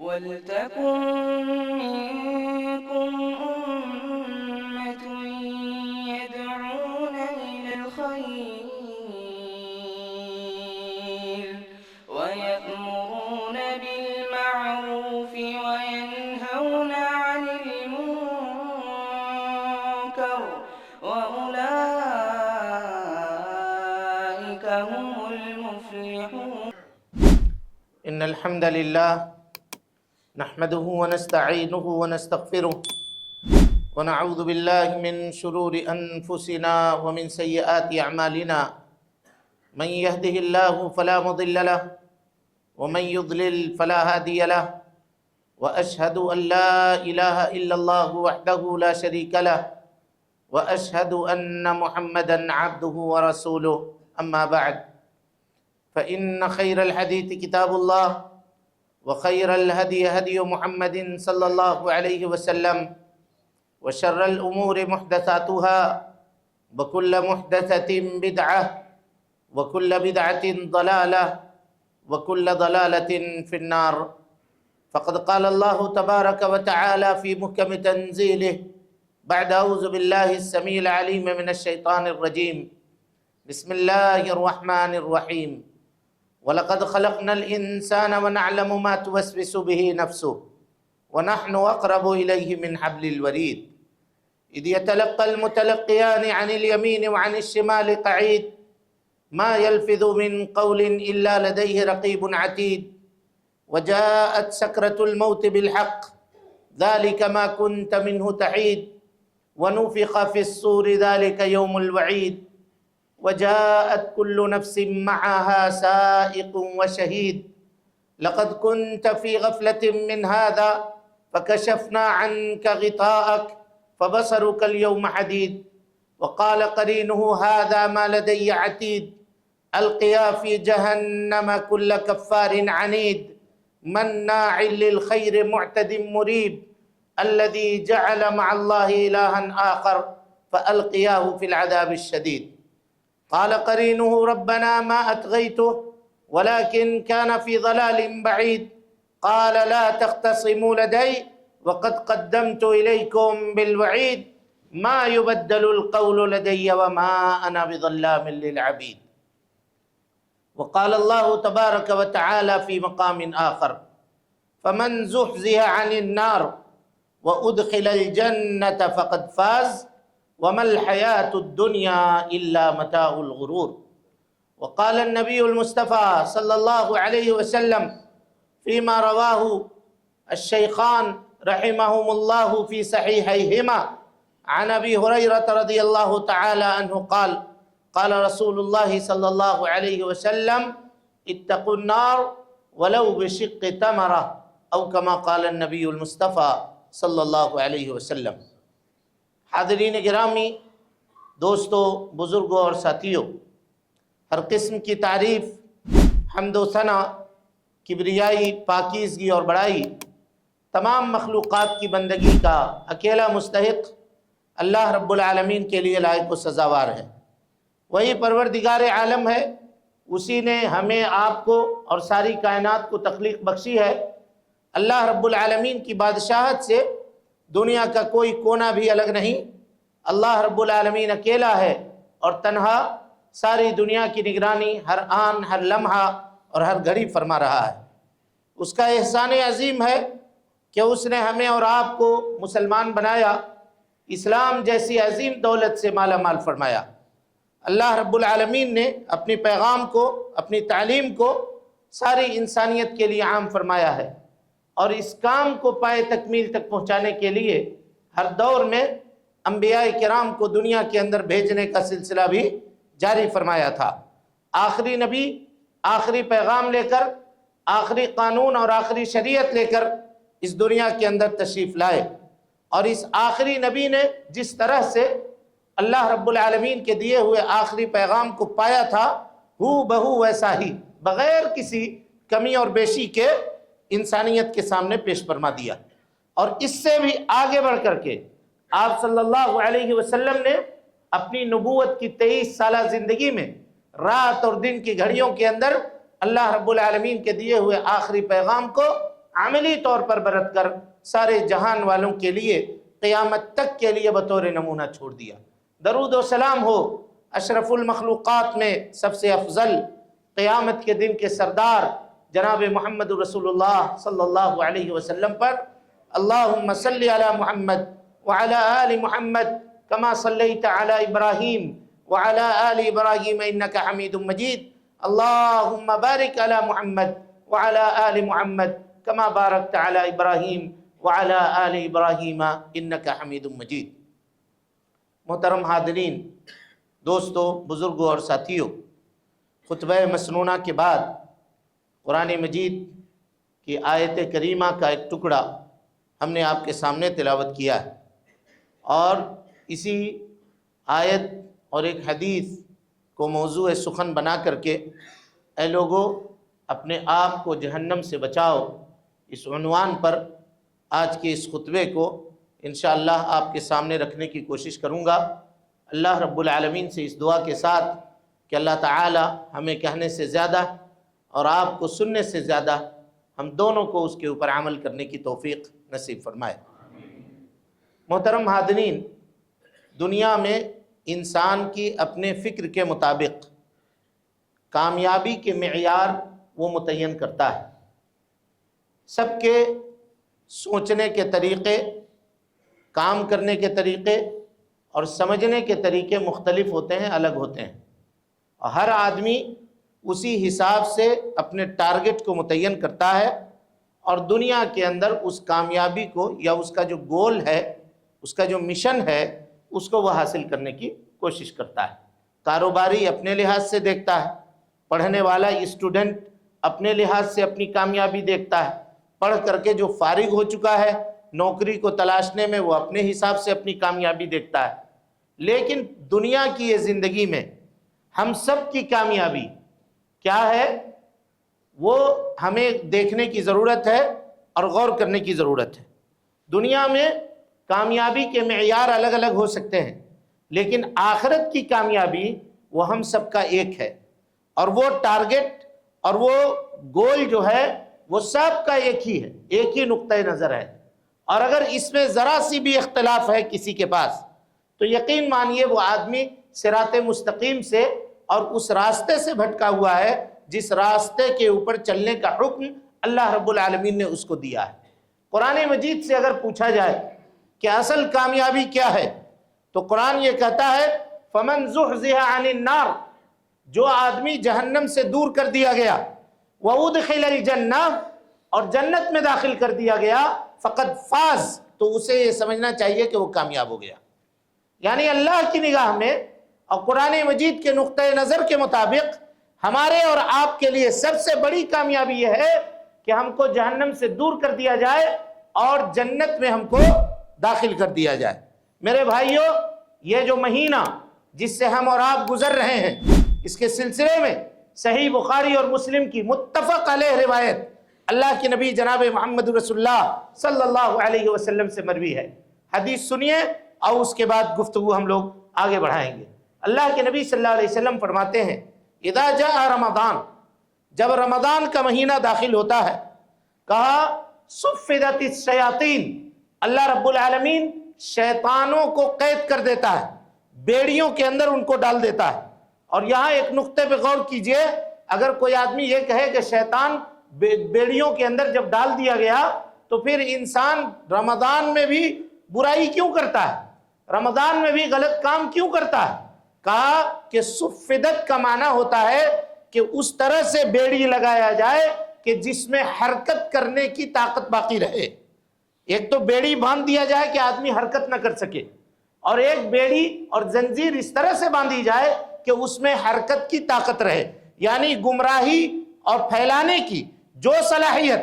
وَلْتَكُن مِّنكُمْ أُمَّةٌ يَدْعُونَ إِلَى الْخَيْرِ وَيَأْمُرُونَ بِالْمَعْرُوفِ وَيَنْهَوْنَ عَنِ الْمُنكَرِ وَأُولَٰئِكَ هُمُ الْمُفْلِحُونَ. إن الحمد لله نحمده ونستعينه ونستغفره ونعوذ بالله من شرور أنفسنا ومن سيئات أعمالنا من يهده الله فلا مضل له ومن يضلل فلا هادي له وأشهد أن لا إله إلا الله وحده لا شريك له وأشهد أن محمدا عبده ورسوله أما بعد فإن خير الحديث كتاب الله وخير الهدي هدي محمد صلى الله عليه وسلم وشر الأمور محدثاتها وكل محدثة بدعة وكل بدعة ضلالة وكل ضلالة في النار. فقد قال الله تبارك وتعالى في محكم تنزيله بعد أعوذ بالله السميع العليم من الشيطان الرجيم بسم الله الرحمن الرحيم وَلَقَدْ خَلَقْنَا الْإِنسَانَ وَنَعْلَمُ مَا تُوَسْوِسُ بِهِ نَفْسُهُ وَنَحْنُ أَقْرَبُ إِلَيْهِ مِنْ حَبْلِ الْوَرِيدِ إِذْ يَتَلَقَّى الْمُتَلَقِّيَانِ عَنِ الْيَمِينِ وَعَنِ الشِّمَالِ قَعِيدٌ مَا يَلْفِظُ مِنْ قَوْلٍ إِلَّا لَدَيْهِ رَقِيبٌ عَتِيدٌ وَجَاءَتْ سَكْرَةُ الْمَوْتِ بِالْحَقِّ ذَلِكَ مَا كُنْتَ مِنْهُ تَحِيدُ وَنُفِخَ فِي الصُّورِ ذَلِكَ يَوْمُ الْوَعِيدِ وجاءت كل نفس معها سائق وشهيد لقد كنت في غفلة من هذا فكشفنا عنك غطاءك فبصرك اليوم حديد وقال قرينه هذا ما لدي عتيد ألقيا في جهنم كل كفار عنيد مناع للخير معتد مريب الذي جعل مع الله إلها آخر فألقياه في العذاب الشديد قال قرينه ربنا ما أطغيته ولكن كان في ضلال بعيد قال لا تختصموا لدي وقد قدمت إليكم بالوعيد ما يبدل القول لدي وما أنا بظلام للعبيد. وقال الله تبارك وتعالى في مقام آخر فمن زحزح عن النار وأدخل الجنة فقد فاز وما الحياة الدنيا إلا متاع الغرور. وقال النبي المصطفى صلى الله عليه وسلم فيما رواه الشيخان رحمهم الله في صحيحيهما عن أبي هريرة رضي الله تعالى عنه قال قال رسول الله صلى الله عليه وسلم اتقوا النار ولو بشق تمرة أو كما قال النبي المصطفى صلی اللہ علیہ وسلم. حاضرین گرامی، دوستو، بزرگوں اور ساتھیوں، ہر قسم کی تعریف، حمد و ثنا، کبریائی، پاکیزگی اور بڑائی تمام مخلوقات کی بندگی کا اکیلا مستحق اللہ رب العالمین کے لیے لائق و سزاوار ہے. وہی پروردگار عالم ہے، اسی نے ہمیں، آپ کو اور ساری کائنات کو تخلیق بخشی ہے. اللہ رب العالمین کی بادشاہت سے دنیا کا کوئی کونا بھی الگ نہیں. اللہ رب العالمین اکیلا ہے اور تنہا ساری دنیا کی نگرانی ہر آن، ہر لمحہ اور ہر گھڑی فرما رہا ہے. اس کا احسان عظیم ہے کہ اس نے ہمیں اور آپ کو مسلمان بنایا، اسلام جیسی عظیم دولت سے مالا مال فرمایا. اللہ رب العالمین نے اپنی پیغام کو، اپنی تعلیم کو ساری انسانیت کے لیے عام فرمایا ہے، اور اس کام کو پائے تکمیل تک پہنچانے کے لیے ہر دور میں انبیاء کرام کو دنیا کے اندر بھیجنے کا سلسلہ بھی جاری فرمایا تھا. آخری نبی آخری پیغام لے کر، آخری قانون اور آخری شریعت لے کر اس دنیا کے اندر تشریف لائے، اور اس آخری نبی نے جس طرح سے اللہ رب العالمین کے دیے ہوئے آخری پیغام کو پایا تھا، ہو بہو ویسا ہی بغیر کسی کمی اور بیشی کے انسانیت کے سامنے پیش فرما دیا. اور اس سے بھی آگے بڑھ کر کے آپ صلی اللہ علیہ وسلم نے اپنی نبوت کی 23 سالہ زندگی میں رات اور دن کی گھڑیوں کے اندر اللہ رب العالمین کے دیے ہوئے آخری پیغام کو عملی طور پر برت کر سارے جہان والوں کے لیے قیامت تک کے لیے بطور نمونہ چھوڑ دیا۔ درود و سلام ہو اشرف المخلوقات میں سب سے افضل، قیامت کے دن کے سردار جناب محمد رسول اللہ صلی اللہ علیہ وسلم پر۔ اللہم صلی علی محمد وعلی آل محمد کما صلیت علی ابراہیم وعلی آل ابراہیم انک حمید مجید۔ اللہم بارک علی محمد وعلی آل محمد کما بارکت علی ابراہیم وعلی آل ابراہیم انک حمید مجید۔ محترم حاضرین، دوستو، بزرگوں اور ساتھیوں، خطبہ مسنونہ کے بعد قرآن مجید کی آیت کریمہ کا ایک ٹکڑا ہم نے آپ کے سامنے تلاوت کیا ہے، اور اسی آیت اور ایک حدیث کو موضوع سخن بنا کر کے اے لوگو اپنے آپ کو جہنم سے بچاؤ، اس عنوان پر آج کے اس خطبے کو انشاءاللہ آپ کے سامنے رکھنے کی کوشش کروں گا۔ اللہ رب العالمین سے اس دعا کے ساتھ کہ اللہ تعالی ہمیں کہنے سے زیادہ اور آپ کو سننے سے زیادہ ہم دونوں کو اس کے اوپر عمل کرنے کی توفیق نصیب فرمائے۔ محترم حاضرین، دنیا میں انسان کی اپنے فکر کے مطابق کامیابی کے معیار وہ متعین کرتا ہے۔ سب کے سوچنے کے طریقے، کام کرنے کے طریقے اور سمجھنے کے طریقے مختلف ہوتے ہیں، الگ ہوتے ہیں، اور ہر آدمی اسی حساب سے اپنے ٹارگٹ کو متعین کرتا ہے اور دنیا کے اندر اس کامیابی کو یا اس کا جو گول ہے، اس کا جو مشن ہے، اس کو وہ حاصل کرنے کی کوشش کرتا ہے۔ کاروباری اپنے لحاظ سے دیکھتا ہے، پڑھنے والا اسٹوڈنٹ اپنے لحاظ سے اپنی کامیابی دیکھتا ہے، پڑھ کر کے جو فارغ ہو چکا ہے نوکری کو تلاشنے میں وہ اپنے حساب سے اپنی کامیابی دیکھتا ہے۔ لیکن دنیا کی یہ زندگی میں ہم سب کی کامیابی کیا ہے، وہ ہمیں دیکھنے کی ضرورت ہے اور غور کرنے کی ضرورت ہے۔ دنیا میں کامیابی کے معیار الگ الگ ہو سکتے ہیں، لیکن آخرت کی کامیابی وہ ہم سب کا ایک ہے، اور وہ ٹارگٹ اور وہ گول جو ہے وہ سب کا ایک ہی ہے، ایک ہی نقطہ نظر ہے۔ اور اگر اس میں ذرا سی بھی اختلاف ہے کسی کے پاس تو یقین مانیے وہ آدمی صراط مستقیم سے اور اس راستے سے بھٹکا ہوا ہے جس راستے کے اوپر چلنے کا حکم اللہ رب العالمین نے اس کو دیا ہے۔ قرآن مجید سے اگر پوچھا جائے کہ اصل کامیابی کیا ہے تو قرآن یہ کہتا ہے فَمَنْ زُحْزِحَ عَنِ النَّارِ، جو آدمی جہنم سے دور کر دیا گیا، وَأُدْخِلَ الْجَنَّةَ، اور جنت میں داخل کر دیا گیا، فقد فاز، تو اسے یہ سمجھنا چاہیے کہ وہ کامیاب ہو گیا۔ یعنی اللہ کی نگاہ میں اور قرآن مجید کے نقطہ نظر کے مطابق ہمارے اور آپ کے لیے سب سے بڑی کامیابی یہ ہے کہ ہم کو جہنم سے دور کر دیا جائے اور جنت میں ہم کو داخل کر دیا جائے۔ میرے بھائیوں، یہ جو مہینہ جس سے ہم اور آپ گزر رہے ہیں، اس کے سلسلے میں صحیح بخاری اور مسلم کی متفق علیہ روایت اللہ کے نبی جناب محمد رسول اللہ صلی اللہ علیہ وسلم سے مروی ہے۔ حدیث سنیے اور اس کے بعد گفتگو ہم لوگ آگے بڑھائیں گے۔ اللہ کے نبی صلی اللہ علیہ وسلم فرماتے ہیں اذا جاء رمضان، جب رمضان کا مہینہ داخل ہوتا ہے، کہا صفدت الشیاطین، اللہ رب العالمین شیطانوں کو قید کر دیتا ہے، بیڑیوں کے اندر ان کو ڈال دیتا ہے۔ اور یہاں ایک نقطے پہ غور کیجئے، اگر کوئی آدمی یہ کہے کہ شیطان بیڑیوں کے اندر جب ڈال دیا گیا تو پھر انسان رمضان میں بھی برائی کیوں کرتا ہے، رمضان میں بھی غلط کام کیوں کرتا ہے؟ کہا کہ صفدت کا معنی ہوتا ہے کہ اس طرح سے بیڑی لگایا جائے کہ جس میں حرکت کرنے کی طاقت باقی رہے۔ ایک تو بیڑی باندھ دیا جائے کہ آدمی حرکت نہ کر سکے، اور ایک بیڑی اور زنجیر اس طرح سے باندھی جائے کہ اس میں حرکت کی طاقت رہے۔ یعنی گمراہی اور پھیلانے کی جو صلاحیت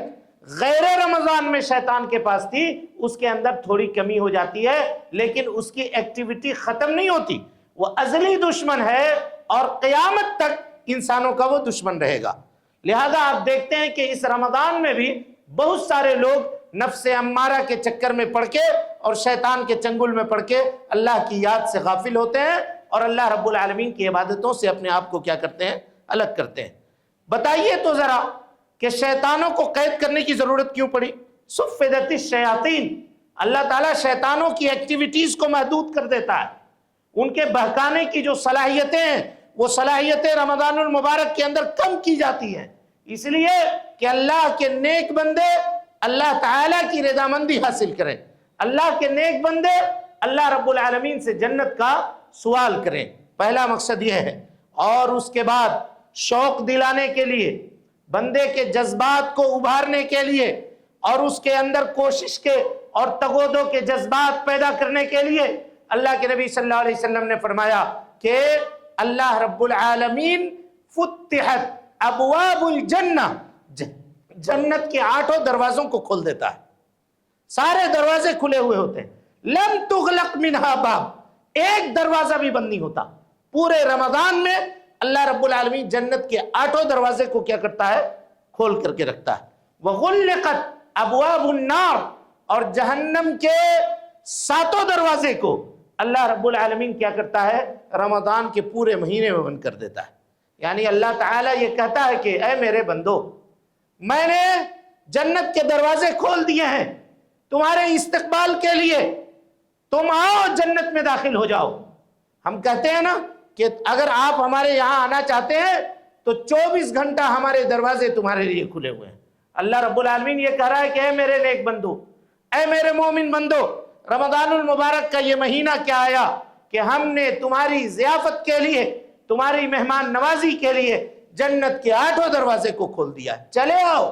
غیر رمضان میں شیطان کے پاس تھی، اس کے اندر تھوڑی کمی ہو جاتی ہے، لیکن اس کی ایکٹیویٹی ختم نہیں ہوتی۔ وہ ازلی دشمن ہے اور قیامت تک انسانوں کا وہ دشمن رہے گا۔ لہذا آپ دیکھتے ہیں کہ اس رمضان میں بھی بہت سارے لوگ نفس امارہ کے چکر میں پڑ کے اور شیطان کے چنگل میں پڑ کے اللہ کی یاد سے غافل ہوتے ہیں اور اللہ رب العالمین کی عبادتوں سے اپنے آپ کو کیا کرتے ہیں، الگ کرتے ہیں۔ بتائیے تو ذرا کہ شیطانوں کو قید کرنے کی ضرورت کیوں پڑی؟ صفدت الشیاطین، اللہ تعالیٰ شیطانوں کی ایکٹیویٹیز کو محدود کر دیتا ہے، ان کے بہکانے کی جو صلاحیتیں ہیں وہ صلاحیتیں رمضان المبارک کے اندر کم کی جاتی ہیں، اس لیے کہ اللہ کے نیک بندے اللہ تعالیٰ کی رضامندی حاصل کریں، اللہ کے نیک بندے اللہ رب العالمین سے جنت کا سوال کریں، پہلا مقصد یہ ہے۔ اور اس کے بعد شوق دلانے کے لیے، بندے کے جذبات کو ابھارنے کے لیے اور اس کے اندر کوشش کے اور تگودو کے جذبات پیدا کرنے کے لیے اللہ کے نبی صلی اللہ علیہ وسلم نے فرمایا کہ اللہ رب العالمین فتحت ابواب الجنہ، جنت کے 8 دروازوں کو کھول دیتا ہے، سارے دروازے کھلے ہوئے ہوتے ہیں، لم تغلق منہا باب، ایک دروازہ بھی بند نہیں ہوتا۔ پورے رمضان میں اللہ رب العالمین جنت کے 8 دروازے کو کیا کرتا ہے؟ کھول کر کے رکھتا ہے۔ وغلقت ابواب النار، اور جہنم کے 7 دروازے کو اللہ رب العالمین کیا کرتا ہے؟ رمضان کے پورے مہینے میں بند کر دیتا ہے۔ یعنی اللہ تعالیٰ یہ کہتا ہے کہ اے میرے بندو، میں نے جنت کے دروازے کھول دیے ہیں تمہارے استقبال کے لیے، تم آؤ جنت میں داخل ہو جاؤ۔ ہم کہتے ہیں نا کہ اگر آپ ہمارے یہاں آنا چاہتے ہیں تو 24 گھنٹہ ہمارے دروازے تمہارے لیے کھلے ہوئے ہیں۔ اللہ رب العالمین یہ کہہ رہا ہے کہ اے میرے نیک بندو، اے میرے مومن بندو، رمضان المبارک کا یہ مہینہ کیا آیا کہ ہم نے تمہاری ضیافت کے لیے، تمہاری مہمان نوازی کے لیے جنت کے 8 دروازے کو کھول دیا ہے۔ چلے آؤ،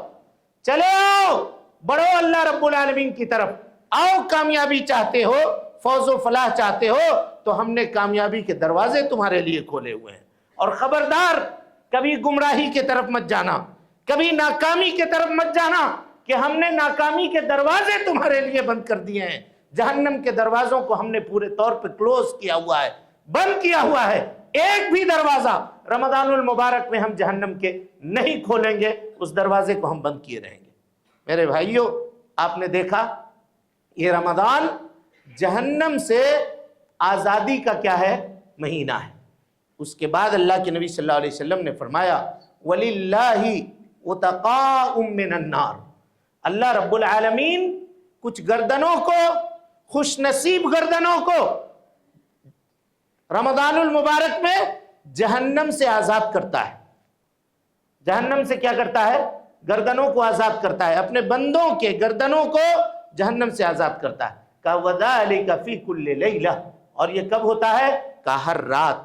چلے آؤ، بڑھو اللہ رب العالمین کی طرف، آؤ، کامیابی چاہتے ہو، فوز و فلاح چاہتے ہو تو ہم نے کامیابی کے دروازے تمہارے لیے کھولے ہوئے ہیں۔ اور خبردار، کبھی گمراہی کی طرف مت جانا، کبھی ناکامی کی طرف مت جانا کہ ہم نے ناکامی کے دروازے تمہارے لیے بند کر دیے ہیں۔ جہنم کے دروازوں کو ہم نے پورے طور پہ کلوز کیا ہوا ہے، بند کیا ہوا ہے، ایک بھی دروازہ رمضان المبارک میں ہم جہنم کے نہیں کھولیں گے، اس دروازے کو ہم بند کیے رہیں گے۔ میرے بھائیوں، آپ نے دیکھا یہ رمضان جہنم سے آزادی کا کیا ہے؟ مہینہ ہے۔ اس کے بعد اللہ کے نبی صلی اللہ علیہ وسلم نے فرمایا وَلِلَّهِ وَتَقَاءٌ مِّنَ النَّارِ، اللہ رب العالمین کچھ گردنوں کو، خوش نصیب گردنوں کو رمضان المبارک میں جہنم سے آزاد کرتا ہے۔ جہنم سے کیا کرتا ہے؟ گردنوں کو آزاد کرتا ہے، اپنے بندوں کے گردنوں کو جہنم سے آزاد کرتا ہے۔ کہ وَذَلِكَ فِي كُلِّ لَيْلَةٍ، اور یہ کب ہوتا ہے؟ کہ ہر رات،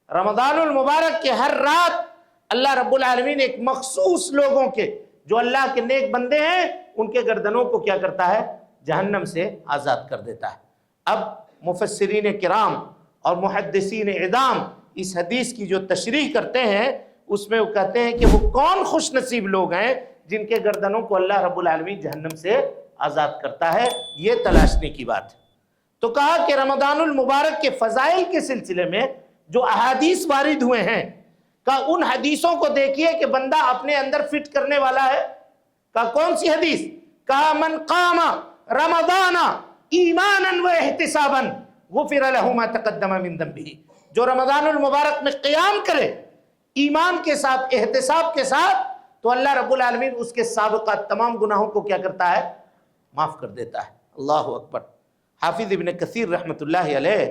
رمضان المبارک کے ہر رات اللہ رب العالمین ایک مخصوص لوگوں کے، جو اللہ کے نیک بندے ہیں، ان کے گردنوں کو کیا کرتا ہے؟ جہنم سے آزاد کر دیتا ہے۔ اب مفسرین کرام اور محدثین اعظام اس حدیث کی جو تشریح کرتے ہیں اس میں وہ کہتے ہیں کہ وہ کون خوش نصیب لوگ ہیں جن کے گردنوں کو اللہ رب العالمین جہنم سے آزاد کرتا ہے، یہ تلاشنے کی بات ہے۔ تو کہا کہ رمضان المبارک کے فضائل کے سلسلے میں جو احادیث وارد ہوئے ہیں، کہ ان حدیثوں کو دیکھیے کہ بندہ اپنے اندر فٹ کرنے والا ہے۔ کہ کون سی حدیث؟ کہ من قام رمضان ایمانا و احتسابا غفر له ما تقدم من ذنبه، جو رمضان المبارک میں قیام کرے ایمان کے ساتھ، احتساب کے ساتھ، تو اللہ رب العالمین اس کے سابقہ تمام گناہوں کو کیا کرتا ہے؟ معاف کر دیتا ہے۔ اللہ اکبر۔ حافظ ابن کثیر رحمۃ اللہ علیہ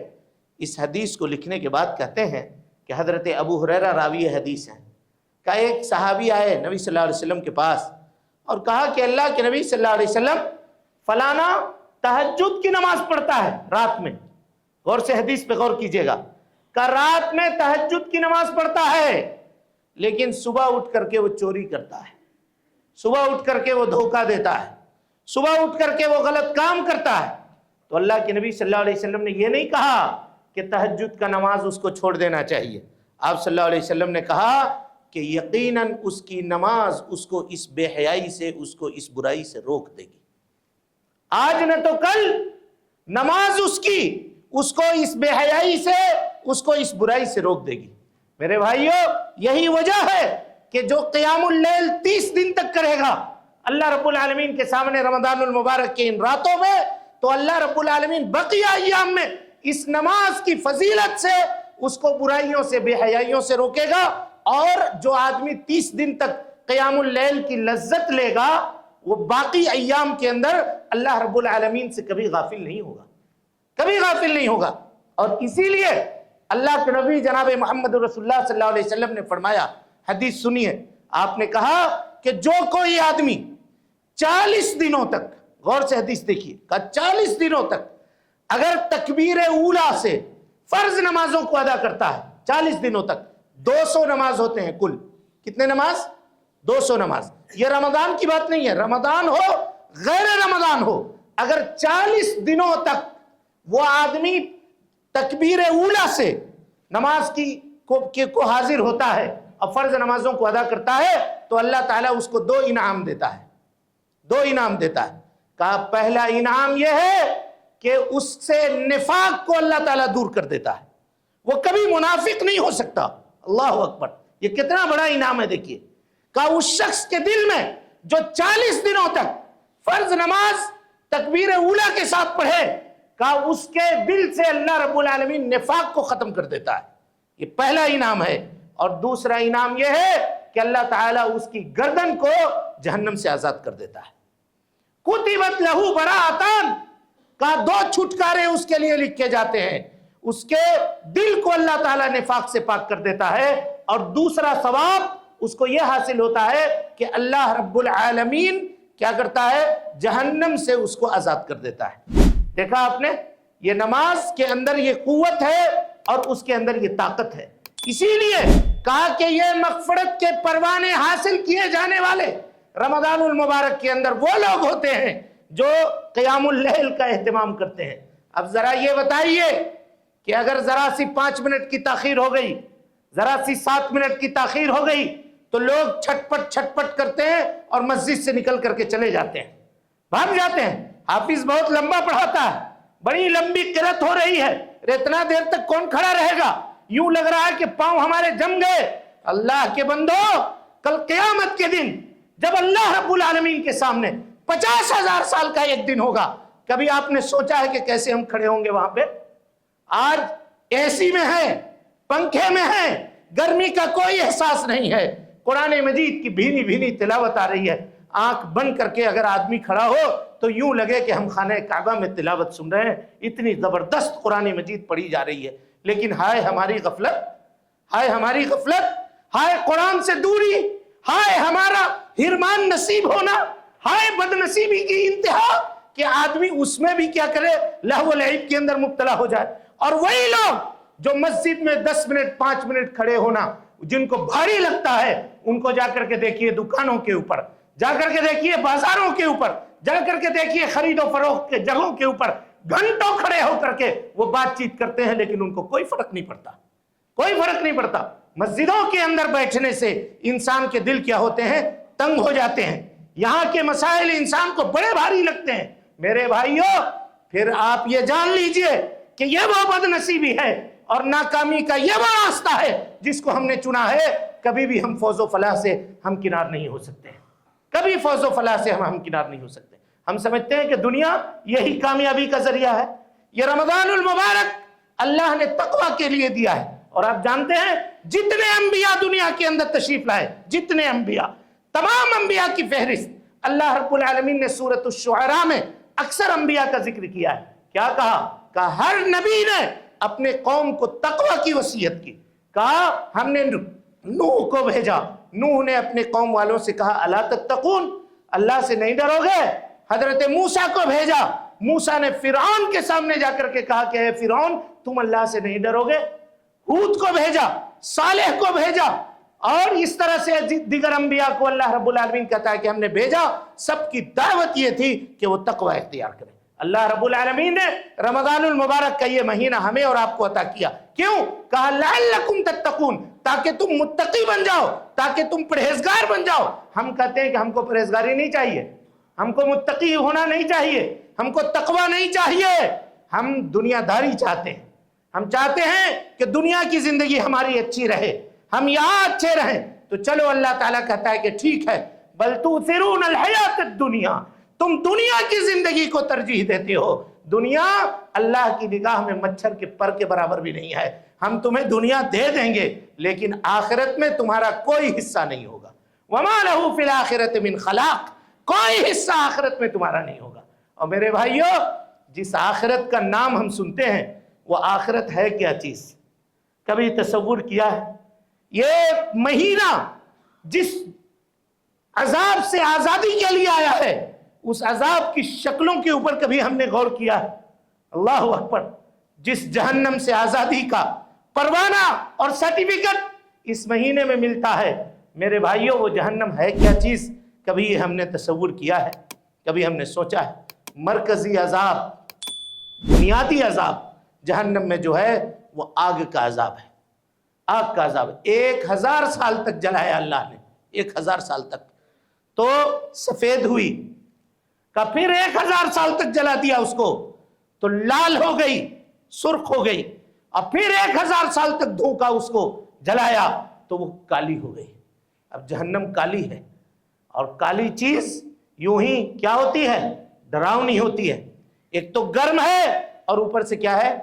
اس حدیث کو لکھنے کے بعد کہتے ہیں کہ حضرت ابو ہریرہ راوی حدیث ہیں، کہ ایک صحابی آئے نبی صلی اللہ علیہ وسلم کے پاس اور کہا کہ اللہ کے نبی صلی اللہ علیہ وسلم فلانا تہجد کی نماز پڑھتا ہے رات میں، غور سے حدیث پہ غور کیجئے گا، کہ رات میں تہجد کی نماز پڑھتا ہے لیکن صبح اٹھ کر کے وہ چوری کرتا ہے، صبح اٹھ کر کے وہ دھوکہ دیتا ہے، صبح اٹھ کر کے وہ غلط کام کرتا ہے۔ تو اللہ کے نبی صلی اللہ علیہ وسلم نے یہ نہیں کہا کہ تہجد کا نماز اس کو چھوڑ دینا چاہیے، آپ صلی اللہ علیہ وسلم نے کہا کہ یقیناً اس کی نماز اس کو اس بے حیائی سے، اس کو اس برائی سے روک دے گی۔ آج نہ تو کل نماز اس کو اس بے حیائی سے، اس کو اس برائی سے روک دے گی۔ میرے بھائیو، یہی وجہ ہے کہ جو قیام اللیل 30 دن تک کرے گا اللہ رب العالمین کے سامنے رمضان المبارک کے ان راتوں میں، تو اللہ رب العالمین بقیہ ایام میں اس نماز کی فضیلت سے اس کو برائیوں سے، بے حیائیوں سے روکے گا۔ اور جو آدمی 30 دن تک قیام اللیل کی لذت لے گا وہ باقی ایام کے اندر اللہ رب العالمین سے کبھی غافل نہیں ہوگا، کبھی غافل نہیں ہوگا۔ اور اسی لیے اللہ کے نبی جناب محمد رسول اللہ صلی اللہ علیہ وسلم نے فرمایا، حدیث سنیے، آپ نے کہا کہ جو کوئی آدمی 40 دنوں تک، غور سے حدیث دیکھیے، کہا 40 دنوں تک اگر تکبیر اولا سے فرض نمازوں کو ادا کرتا ہے، 40 دنوں تک 200 نماز ہوتے ہیں کل، کتنے نماز؟ 200 نماز۔ یہ رمضان کی بات نہیں ہے، رمضان ہو غیر رمضان ہو، اگر 40 دنوں تک وہ آدمی تکبیر اولا سے نماز کو حاضر ہوتا ہے اور فرض نمازوں کو ادا کرتا ہے تو اللہ تعالیٰ اس کو 2 انعام دیتا ہے، 2 انعام دیتا ہے۔ کہا پہلا انعام یہ ہے کہ اس سے نفاق کو اللہ تعالیٰ دور کر دیتا ہے، وہ کبھی منافق نہیں ہو سکتا۔ اللہ اکبر، یہ کتنا بڑا انعام ہے دیکھیے۔ کہا اس شخص کے دل میں جو 40 دنوں تک فرض نماز تکبیر اولا کے ساتھ پڑھے، کہا اس کے دل سے اللہ رب العالمین نفاق کو ختم کر دیتا ہے، یہ پہلا انعام ہے۔ اور دوسرا انعام یہ ہے کہ اللہ تعالیٰ اس کی گردن کو جہنم سے آزاد کر دیتا ہے۔ کتبت لہو براءتان، کہا 2 چھٹکارے اس کے لیے لکھے جاتے ہیں، اس کے دل کو اللہ تعالیٰ نفاق سے پاک کر دیتا ہے، اور دوسرا ثواب اس کو یہ حاصل ہوتا ہے کہ اللہ رب العالمین کیا کرتا ہے؟ جہنم سے اس کو آزاد کر دیتا ہے۔ دیکھا آپ نے، یہ نماز کے اندر یہ قوت ہے اور اس کے اندر یہ طاقت ہے۔ اسی لیے کہا کہ یہ مغفرت کے پروانے حاصل کیے جانے والے رمضان المبارک کے اندر وہ لوگ ہوتے ہیں جو قیام اللیل کا اہتمام کرتے ہیں۔ اب ذرا یہ بتائیے کہ اگر ذرا سی 5 منٹ کی تاخیر ہو گئی، ذرا سی 7 منٹ کی تاخیر ہو گئی تو لوگ چھٹ پٹ کرتے ہیں اور مسجد سے نکل کر کے چلے جاتے ہیں، بھاگ جاتے ہیں۔ حافظ بہت لمبا پڑھاتا ہے، بڑی لمبی قرات ہو رہی ہے، اتنا دیر تک کون کھڑا رہے گا؟ یوں لگ رہا ہے کہ پاؤں ہمارے جم گئے۔ اللہ کے بندو، کل قیامت کے دن جب اللہ رب العالمین کے سامنے 50,000 سال کا ایک دن ہوگا، کبھی آپ نے سوچا ہے کہ کیسے ہم کھڑے ہوں گے وہاں پہ؟ آج اے سی میں ہیں، پنکھے میں ہیں، گرمی کا کوئی احساس نہیں ہے، قرآن مجید کی بھینی بھینی تلاوت آ رہی ہے، آنکھ بند کر کے اگر آدمی کھڑا ہو تو یوں لگے کہ ہم خانہ کعبہ میں تلاوت سن رہے ہیں، اتنی زبردست قرآن مجید پڑھی جا رہی ہے۔ لیکن ہائے ہماری غفلت، ہائے ہماری غفلت، ہائے قرآن سے دوری، ہائے ہمارا حرمان نصیب ہونا، ہائے بد نصیبی کی انتہا کہ آدمی اس میں بھی کیا کرے، لہو و لعب کے اندر مبتلا ہو جائے۔ اور وہی لوگ جو مسجد میں 10 منٹ 5 منٹ کھڑے ہونا جن کو بھاری لگتا ہے، ان کو جا کر کے دیکھیے دکانوں کے اوپر، جا کر کے دیکھیے بازاروں کے اوپر، جا کر کے دیکھیے خرید و فروخت کے جگہوں کے اوپر گھنٹوں کھڑے ہو کر کے وہ بات چیت کرتے ہیں، لیکن ان کو کوئی فرق نہیں پڑتا، کوئی فرق نہیں پڑتا۔ مسجدوں کے اندر بیٹھنے سے انسان کے دل کیا ہوتے ہیں؟ تنگ ہو جاتے ہیں، یہاں کے مسائل انسان کو بڑے بھاری لگتے ہیں۔ میرے بھائیوں، پھر آپ یہ جان لیجئے کہ یہ وہ بد نصیبی ہے اور ناکامی کا یہ وہ راستہ ہے جس کو ہم نے چنا ہے۔ کبھی بھی ہم فوز و فلاح سے ہم کنار نہیں ہو سکتے، کبھی فوز و فلاح سے ہم کنار نہیں ہو سکتے۔ ہم سمجھتے ہیں کہ دنیا یہی کامیابی کا ذریعہ ہے۔ یہ رمضان المبارک اللہ نے تقوی کے لیے دیا ہے، اور آپ جانتے ہیں جتنے انبیاء دنیا کے اندر تشریف لائے، جتنے انبیاء، تمام انبیاء کی فہرست اللہ رب العالمین نے سورۃ الشعراء میں اکثر انبیاء کا ذکر کیا ہے۔ کیا کہا؟ کہ ہر نبی نے اپنے قوم کو تقوی کی وصیت کی۔ کہا ہم نے نوح کو بھیجا، نوح نے اپنے قوم والوں سے کہا الا تتقون، اللہ سے نہیں ڈرو گے؟ حضرت موسیٰ کو بھیجا، موسیٰ نے فرعون کے سامنے جا کر کے کہا کہ اے فرعون تم اللہ سے نہیں ڈرو گے؟ ہود کو بھیجا، صالح کو بھیجا، اور اس طرح سے دیگر انبیاء کو اللہ رب العالمین کہتا ہے کہ ہم نے بھیجا۔ سب کی دعوت یہ تھی کہ وہ تقوی اختیار کریں۔ اللہ رب العالمین نے رمضان المبارک کا یہ مہینہ ہمیں اور آپ کو عطا کیا، کیوں؟ کہا لعلکم تتقون، تاکہ تم متقی بن جاؤ، تاکہ تم پرہیزگار بن جاؤ۔ ہم کہتے ہیں کہ ہم کو پرہیزگاری نہیں چاہیے، ہم کو متقی ہونا نہیں چاہیے، ہم کو تقوی نہیں چاہیے، ہم دنیا داری چاہتے ہیں۔ ہم چاہتے ہیں کہ دنیا کی زندگی ہماری اچھی رہے، ہم یہاں اچھے رہیں۔ تو چلو اللہ تعالیٰ کہتا ہے کہ ٹھیک ہے، بل تؤثرون الحیات الدنیا، تم دنیا کی زندگی کو ترجیح دیتے ہو۔ دنیا اللہ کی نگاہ میں مچھر کے پر کے برابر بھی نہیں ہے۔ ہم تمہیں دنیا دے دیں گے لیکن آخرت میں تمہارا کوئی حصہ نہیں ہوگا۔ وما لہ فی الآخرۃ من خلاق، کوئی حصہ آخرت میں تمہارا نہیں ہوگا۔ اور میرے بھائیو، جس آخرت کا نام ہم سنتے ہیں وہ آخرت ہے کیا چیز؟ کبھی تصور کیا ہے؟ یہ مہینہ جس عذاب سے آزادی کے لیے آیا ہے، اس عذاب کی شکلوں کے اوپر کبھی ہم نے غور کیا ہے؟ اللہ اکبر! جس جہنم سے آزادی کا پروانہ اور سرٹیفکیٹ اس مہینے میں ملتا ہے، میرے بھائیوں وہ جہنم ہے کیا چیز؟ کبھی یہ ہم نے تصور کیا ہے؟ کبھی ہم نے سوچا ہے؟ مرکزی عذاب، بنیادی عذاب جہنم میں جو ہے وہ آگ کا عذاب ہے، آگ کا عذاب ہے۔ 1000 سال تک جلایا اللہ نے، 1000 سال تک، تو سفید ہوئی کا پھر 1000 سال تک جلا دیا اس کو تو لال ہو گئی، سرخ ہو گئی، اور پھر 1000 سال تک دھوکا اس کو جلایا تو وہ کالی ہو گئی۔ اب جہنم کالی ہے، اور کالی چیز یوں ہی کیا ہوتی ہے؟ ڈراؤنی ہوتی ہے۔ ایک تو گرم ہے اور اوپر سے کیا ہے؟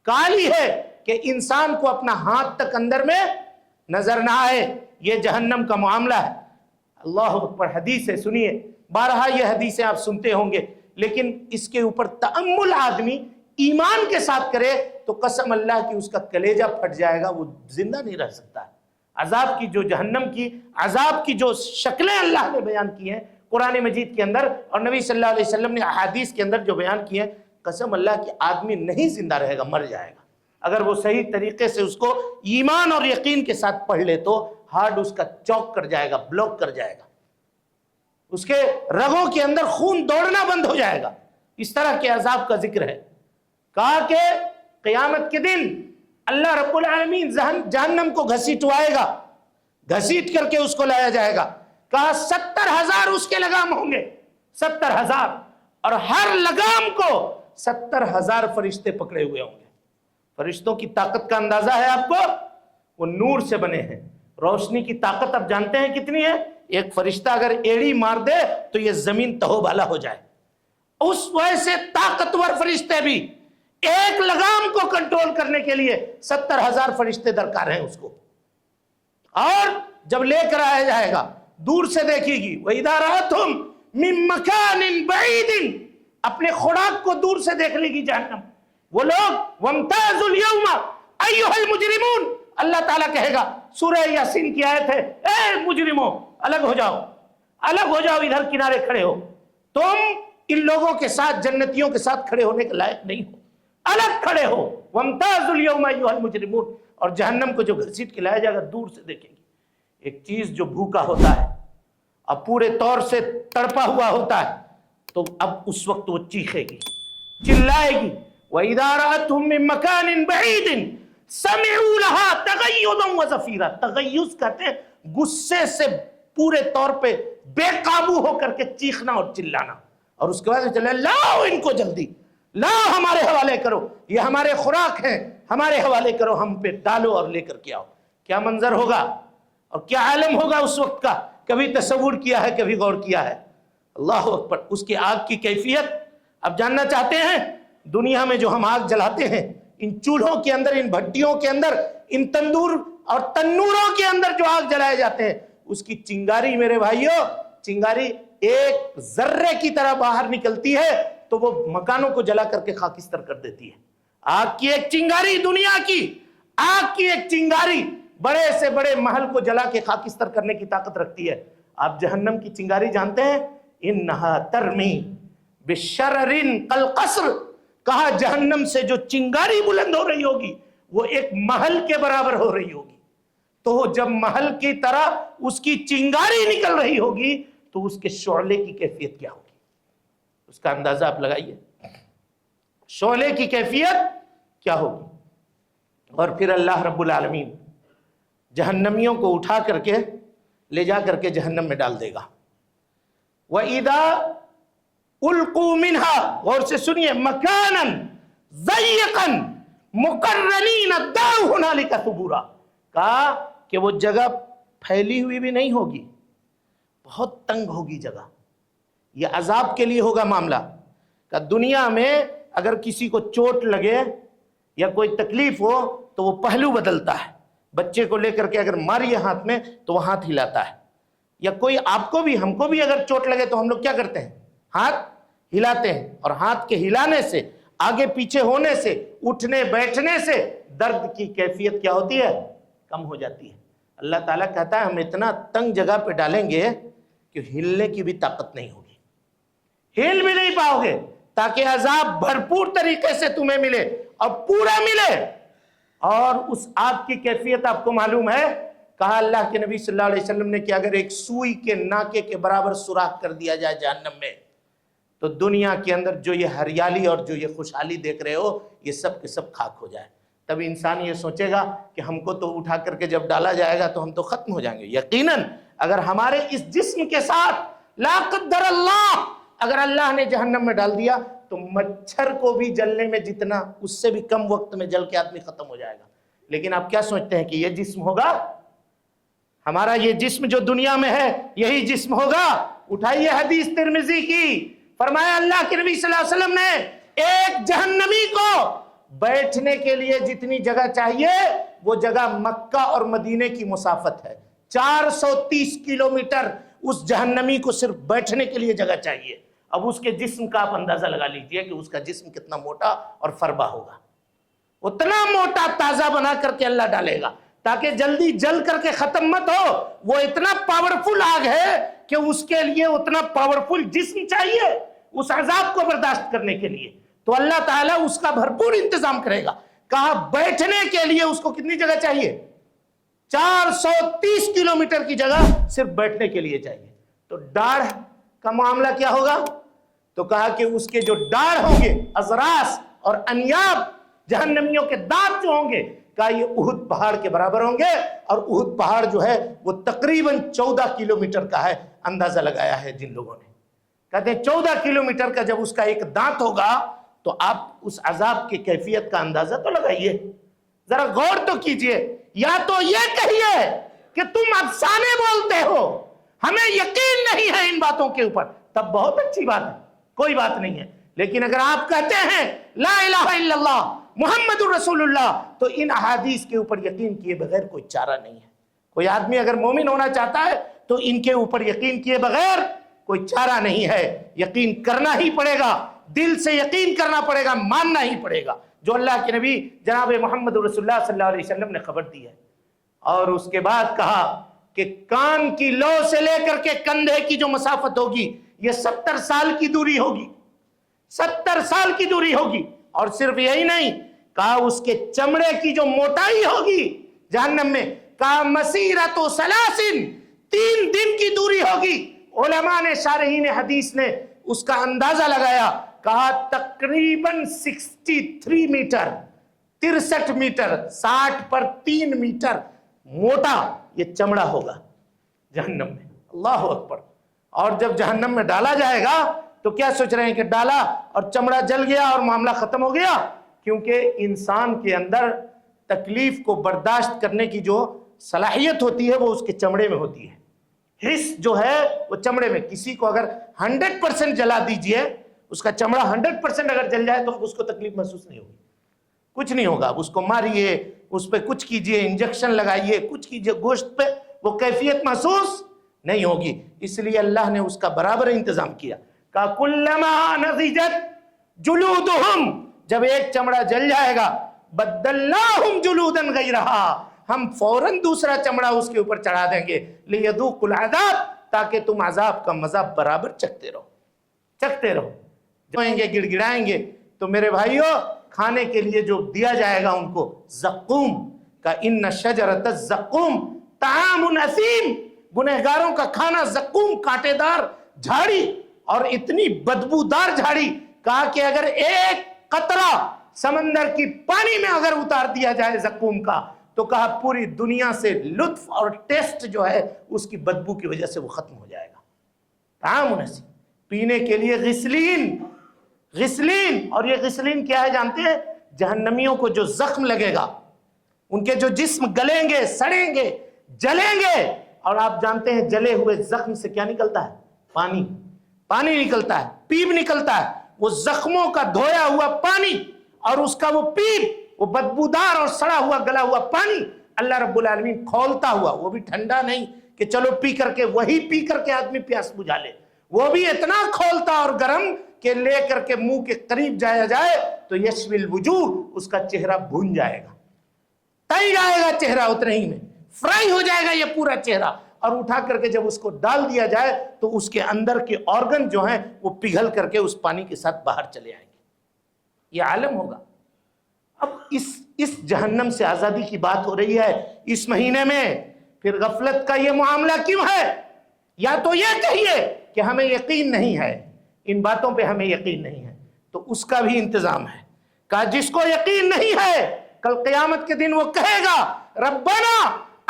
کالی ہے کہ انسان کو اپنا ہاتھ تک اندر میں نظر نہ آئے۔ یہ جہنم کا معاملہ ہے۔ اللہ اکبر! حدیث ہے، سنیے، بارہا یہ حدیثیں آپ سنتے ہوں گے، لیکن اس کے اوپر تأمل آدمی ایمان کے ساتھ کرے تو قسم اللہ کی اس کا کلیجہ پھٹ جائے گا، وہ زندہ نہیں رہ سکتا ہے۔ عذاب کی جو جہنم کی عذاب کی جو شکلیں اللہ نے بیان کی ہیں قرآن مجید کے اندر، اور نبی صلی اللہ علیہ وسلم نے احادیث کے اندر جو بیان کی ہیں، قسم اللہ کی آدمی نہیں زندہ رہے گا، مر جائے گا۔ اگر وہ صحیح طریقے سے اس کو ایمان اور یقین کے ساتھ پڑھ لے تو ہارٹ اس کا چوک کر جائے گا، بلاک کر جائے گا، اس کے رگوں کے اندر خون دوڑنا بند ہو جائے گا۔ اس طرح کے عذاب کا ذکر ہے۔ کہا کہ قیامت کے دن اللہ رب العالمین جہنم کو گھسیٹوائے گا، گھسیٹ کر کے اس کو لایا جائے گا۔ کہا 70,000 اس کے لگام ہوں گے، 70,000، اور ہر لگام کو 70,000 فرشتے پکڑے ہوئے ہوں گے۔ فرشتوں کی طاقت کا اندازہ ہے آپ کو؟ وہ نور سے بنے ہیں۔ روشنی کی طاقت آپ جانتے ہیں کتنی ہے؟ ایک فرشتہ اگر ایڑی مار دے تو یہ زمین تہو بالا ہو جائے۔ اس ویسے طاقتور فرشتے بھی ایک لگام کو کنٹرول کرنے کے لیے 70,000 فرشتے درکار ہیں اس کو۔ اور جب لے کر آیا جائے گا، دور سے دیکھے گی، وَإِذَا رَأَتْهُمْ مِن مَّكَانٍ بَعِيدٍ، اپنے خوراک کو دور سے دیکھ لے گی جہنم۔ وہ لوگ وَامْتَازُوا الْيَوْمَ أَيُّهَا الْمُجْرِمُونَ، اللہ تعالیٰ کہے گا، سورہ یاسین کی آیت ہے، اے مجرموں الگ ہو جاؤ، الگ ہو جاؤ، ادھر کنارے کھڑے ہو، تم ان لوگوں کے ساتھ، جنتیوں کے ساتھ کھڑے ہونے کے لائق نہیں ہو، الگ کھڑے ہو۔ وَامْتَازُوا الْيَوْمَ أَيُّهَا الْمُجْرِمُونَ، اور جہنم کو جو گھسیٹ کے لایا جائے گا دور سے دیکھیں گے۔ ایک چیز جو بھوکا ہوتا ہے اب پورے طور سے تڑپا ہوا ہوتا ہے تو اب اس وقت وہ چیخے گی، چلائے گی۔ وَإِذَا رَأَتْهُمْ مِن مَّكَانٍ بَعِيدٍ سَمِعُوا لَهَا تَغَيُّظًا وَزَفِيرًا، تغیظ کہتے ہیں غصے سے پورے طور پہ بے قابو ہو کر کے چیخنا اور چلانا، اور اس کے بعد چلے لاؤ ان کو جلدی، لاؤ ہمارے حوالے کرو، یہ ہمارے خوراک ہیں، ہمارے حوالے کرو، ہم پہ ڈالو اور لے کر کے آؤ۔ کیا منظر ہوگا اور کیا عالم ہوگا اس وقت کا؟ کبھی تصور کیا ہے؟ کبھی غور کیا ہے؟ اللہ اکبر! اس کی آگ کی کیفیت اب جاننا چاہتے ہیں؟ دنیا میں جو ہم آگ جلاتے ہیں، ان چولہوں کے اندر، ان بھٹیوں کے اندر، ان تندور اور تنوروں کے اندر جو آگ جلائے جاتے ہیں، اس کی چنگاری میرے بھائیوں، چنگاری ایک ذرے کی طرح باہر نکلتی ہے تو وہ مکانوں کو جلا کر کے خاکستر کر دیتی ہے۔ آگ کی ایک چنگاری، دنیا کی آگ کی ایک چنگاری بڑے سے بڑے محل کو جلا کے خاکستر کرنے کی طاقت رکھتی ہے۔ آپ جہنم کی چنگاری جانتے ہیں؟ انہا ترمی بشرر کالقصر، کہا جہنم سے جو چنگاری بلند ہو رہی ہوگی وہ ایک محل کے برابر ہو رہی ہوگی۔ تو جب محل کی طرح اس کی چنگاری نکل رہی ہوگی تو اس کے شعلے کی کیفیت کیا ہوگی؟ اس کا اندازہ آپ لگائیے، شعلے کی کیفیت کیا ہوگی۔ اور پھر اللہ رب العالمین جہنمیوں کو اٹھا کر کے لے جا کر کے جہنم میں ڈال دے گا۔ وَإِذَا أُلْقُوا مِنْهَا، غور سے سنیے، مَكَانًا ضَيِّقًا مُقَرَّنِينَ دَعَوْا هُنَالِكَ ثُبُورًا، کہا کہ وہ جگہ پھیلی ہوئی بھی نہیں ہوگی، بہت تنگ ہوگی جگہ۔ یہ عذاب کے لیے ہوگا معاملہ کہ دنیا میں اگر کسی کو چوٹ لگے یا کوئی تکلیف ہو تو وہ پہلو بدلتا ہے، بچے کو لے کر کے اگر ماری ہاتھ میں تو وہ ہاتھ ہلاتا ہے، یا کوئی آپ کو بھی ہم کو بھی اگر چوٹ لگے تو ہم لوگ کیا کرتے ہیں؟ ہاتھ ہلاتے ہیں، اور ہاتھ کے ہلانے سے، آگے پیچھے ہونے سے، اٹھنے بیٹھنے سے درد کی کیفیت کیا ہوتی ہے؟ کم ہو جاتی ہے۔ اللہ تعالیٰ کہتا ہے ہم اتنا تنگ جگہ پہ ڈالیں گے کہ ہلنے کی بھی طاقت نہیں ہوگی، ہل بھی نہیں پاؤ گے، تاکہ عذاب بھرپور طریقے سے تمہیں ملے اور پورا ملے۔ اور اس آگ کی کیفیت آپ کو معلوم ہے؟ کہا اللہ کے نبی صلی اللہ علیہ وسلم نے کہ اگر ایک سوئی کے ناکے کے برابر سوراخ کر دیا جائے جہنم میں، تو دنیا کے اندر جو یہ ہریالی اور جو یہ خوشحالی دیکھ رہے ہو یہ سب کے سب خاک ہو جائے۔ تب انسان یہ سوچے گا کہ ہم کو تو اٹھا کر کے جب ڈالا جائے گا تو ہم تو ختم ہو جائیں گے۔ یقیناً اگر ہمارے اس جسم کے ساتھ لا قدر اللہ اگر اللہ نے جہنم میں ڈال دیا تو مچھر کو بھی جلنے میں جتنا اس سے بھی کم وقت میں جل کے آدمی ختم ہو جائے گا۔ لیکن آپ کیا سوچتے ہیں کہ یہ جسم ہوگا؟ ہمارا یہ جسم جو دنیا میں ہے یہی جسم ہوگا؟ اٹھائیے حدیث ترمذی کی، فرمایا اللہ کے نبی صلی اللہ علیہ وسلم نے ایک جہنمی کو بیٹھنے کے لیے جتنی جگہ چاہیے وہ جگہ مکہ اور مدینے کی مسافت ہے، 430 کلومیٹر اس جہنمی کو صرف بیٹھنے کے لیے جگہ چاہیے۔ اب اس کے جسم کا آپ اندازہ لگا لیجئے کہ اس کا جسم کتنا موٹا اور فربا ہوگا۔ اتنا موٹا تازہ بنا کر کے اللہ ڈالے گا تاکہ جلدی جل کر کے ختم مت ہو۔ وہ اتنا پاورفل آگ ہے کہ اس کے لیے اتنا پاورفل جسم چاہیے اس عذاب کو برداشت کرنے کے لیے، تو اللہ تعالیٰ اس کا بھرپور انتظام کرے گا۔ کہا بیٹھنے کے لیے اس کو کتنی جگہ چاہیے؟ 430 کلومیٹر کی جگہ صرف بیٹھنے کے لیے چاہیے۔ تو ڈاڑھ کا معاملہ کیا ہوگا؟ تو کہا کہ اس کے جو ڈاڑھ ہوں گے، ازراس اور انیاب، جہنمیوں کے دانت جو ہوں گے، کہا یہ احد پہاڑ کے برابر ہوں گے، اور احد پہاڑ جو ہے وہ تقریباً 14 کلومیٹر کا ہے، اندازہ لگایا ہے جن لوگوں نے۔ کہتے ہیں 14 کلومیٹر کا جب اس کا ایک دانت ہوگا تو آپ اس عذاب کی کیفیت کا اندازہ تو لگائیے، ذرا غور تو کیجئے۔ یا تو یہ کہیے کہ تم افسانے بولتے ہو، ہمیں یقین نہیں ہے ان باتوں کے اوپر، تب بہت اچھی بات ہے، کوئی بات نہیں ہے۔ لیکن اگر آپ کہتے ہیں لا الہ الا اللہ محمد الرسول اللہ، تو ان احادیث کے اوپر یقین کیے بغیر کوئی چارہ نہیں ہے۔ کوئی آدمی اگر مومن ہونا چاہتا ہے تو ان کے اوپر یقین کیے بغیر کوئی چارہ نہیں ہے، یقین کرنا ہی پڑے گا، دل سے یقین کرنا پڑے گا، ماننا ہی پڑے گا جو اللہ کے نبی جناب محمد رسول اللہ صلی اللہ علیہ وسلم نے خبر دی ہے۔ اور اس کے بعد کہا کہ کان کی لو سے لے کر کے کندھے کی جو مسافت ہوگی یہ 70 سال کی دوری ہوگی، 70 سال کی دوری ہوگی۔ اور صرف یہی نہیں، کہا اس کے چمڑے کی جو موٹائی ہوگی جہنم میں، کہا مسیرت و سلاسن، 3 دن کی دوری ہوگی۔ علماء نے، شارحین حدیث نے اس کا اندازہ لگایا، کہا تقریباً 63 میٹر، 63 میٹر، 60 پر 3 میٹر موٹا یہ چمڑا ہوگا جہنم میں۔ اللہ اکبر۔ اور جب جہنم میں ڈالا جائے گا تو کیا سوچ رہے ہیں کہ ڈالا اور چمڑا جل گیا اور معاملہ ختم ہو گیا؟ کیونکہ انسان کے اندر تکلیف کو برداشت کرنے کی جو صلاحیت ہوتی ہے وہ اس کے چمڑے میں ہوتی ہے، حس جو ہے وہ چمڑے میں۔ کسی کو اگر 100% جلا دیجئے، اس کا چمڑا 100% اگر جل جائے تو اس کو تکلیف محسوس نہیں ہوگی، کچھ نہیں ہوگا۔ اس کو ماریے، اس پہ کچھ کیجئے، انجیکشن لگائیے، کچھ کیجئے، گوشت پہ وہ کیفیت محسوس نہیں ہوگی۔ اس لیے اللہ نے اس کا برابر انتظام کیا۔ کہ کلما نضجت جلودہم، جب ایک چمڑا جل جائے گا، بدلناہم جلودا غیرہا، ہم فوراً دوسرا چمڑا اس کے اوپر چڑھا دیں گے، لیذوقوا العذاب، تاکہ تم عذاب کا مزہ برابر چکھتے رہو، چکھتے رہو۔ جوئیں گے، گڑ گڑائیں گے، تو میرے بھائیو کھانے کے لیے جو دیا جائے گا ان کو زقوم کا، ان شجرۃ الزقوم طعام اثیم، گنہگاروں کا کھانا زقوم، کانٹے دار جھاڑی اور اتنی بدبودار جھاڑی۔ کہا کہ اگر ایک قطرہ سمندر کی پانی میں اگر اتار دیا جائے زقوم کا، تو کہا پوری دنیا سے لطف اور ٹیسٹ جو ہے اس کی بدبو کی وجہ سے وہ ختم ہو جائے گا۔ طعام اثیم، پینے کے لیے غسلین، غسلین۔ اور یہ غسلین کیا ہے جانتے ہیں؟ جہنمیوں کو جو زخم لگے گا، ان کے جو جسم گلیں گے، سڑیں گے، جلیں گے، اور آپ جانتے ہیں جلے ہوئے زخم سے کیا نکلتا ہے؟ پانی، پانی نکلتا ہے، پیپ نکلتا ہے۔ وہ زخموں کا دھویا ہوا پانی اور اس کا وہ پیپ، وہ بدبودار اور سڑا ہوا گلا ہوا پانی اللہ رب العالمین کھولتا ہوا، وہ بھی ٹھنڈا نہیں کہ چلو پی کر کے، وہی پی کر کے آدمی پیاس بجھا لے، وہ بھی اتنا کھولتا اور گرم کہ لے کر کے منہ کے قریب جایا جائے تو یشوی الوجوہ، اس کا چہرہ بھون جائے گا، تل جائے گا چہرہ اتنے ہی میں، فرائی ہو جائے گا یہ پورا چہرہ، اور اٹھا کر کے جب اس کو ڈال دیا جائے تو اس کے اندر کے آرگن جو ہیں وہ پگھل کر کے اس پانی کے ساتھ باہر چلے آئیں گے۔ یہ عالم ہوگا۔ اب اس جہنم سے آزادی کی بات ہو رہی ہے اس مہینے میں، پھر غفلت کا یہ معاملہ کیوں ہے؟ یا تو یہ کہیے کہ ہمیں یقین نہیں ہے، ان باتوں پہ ہمیں یقین نہیں ہے، تو اس کا بھی انتظام ہے۔ کہا جس کو یقین نہیں ہے کل قیامت کے دن وہ کہے گا ربنا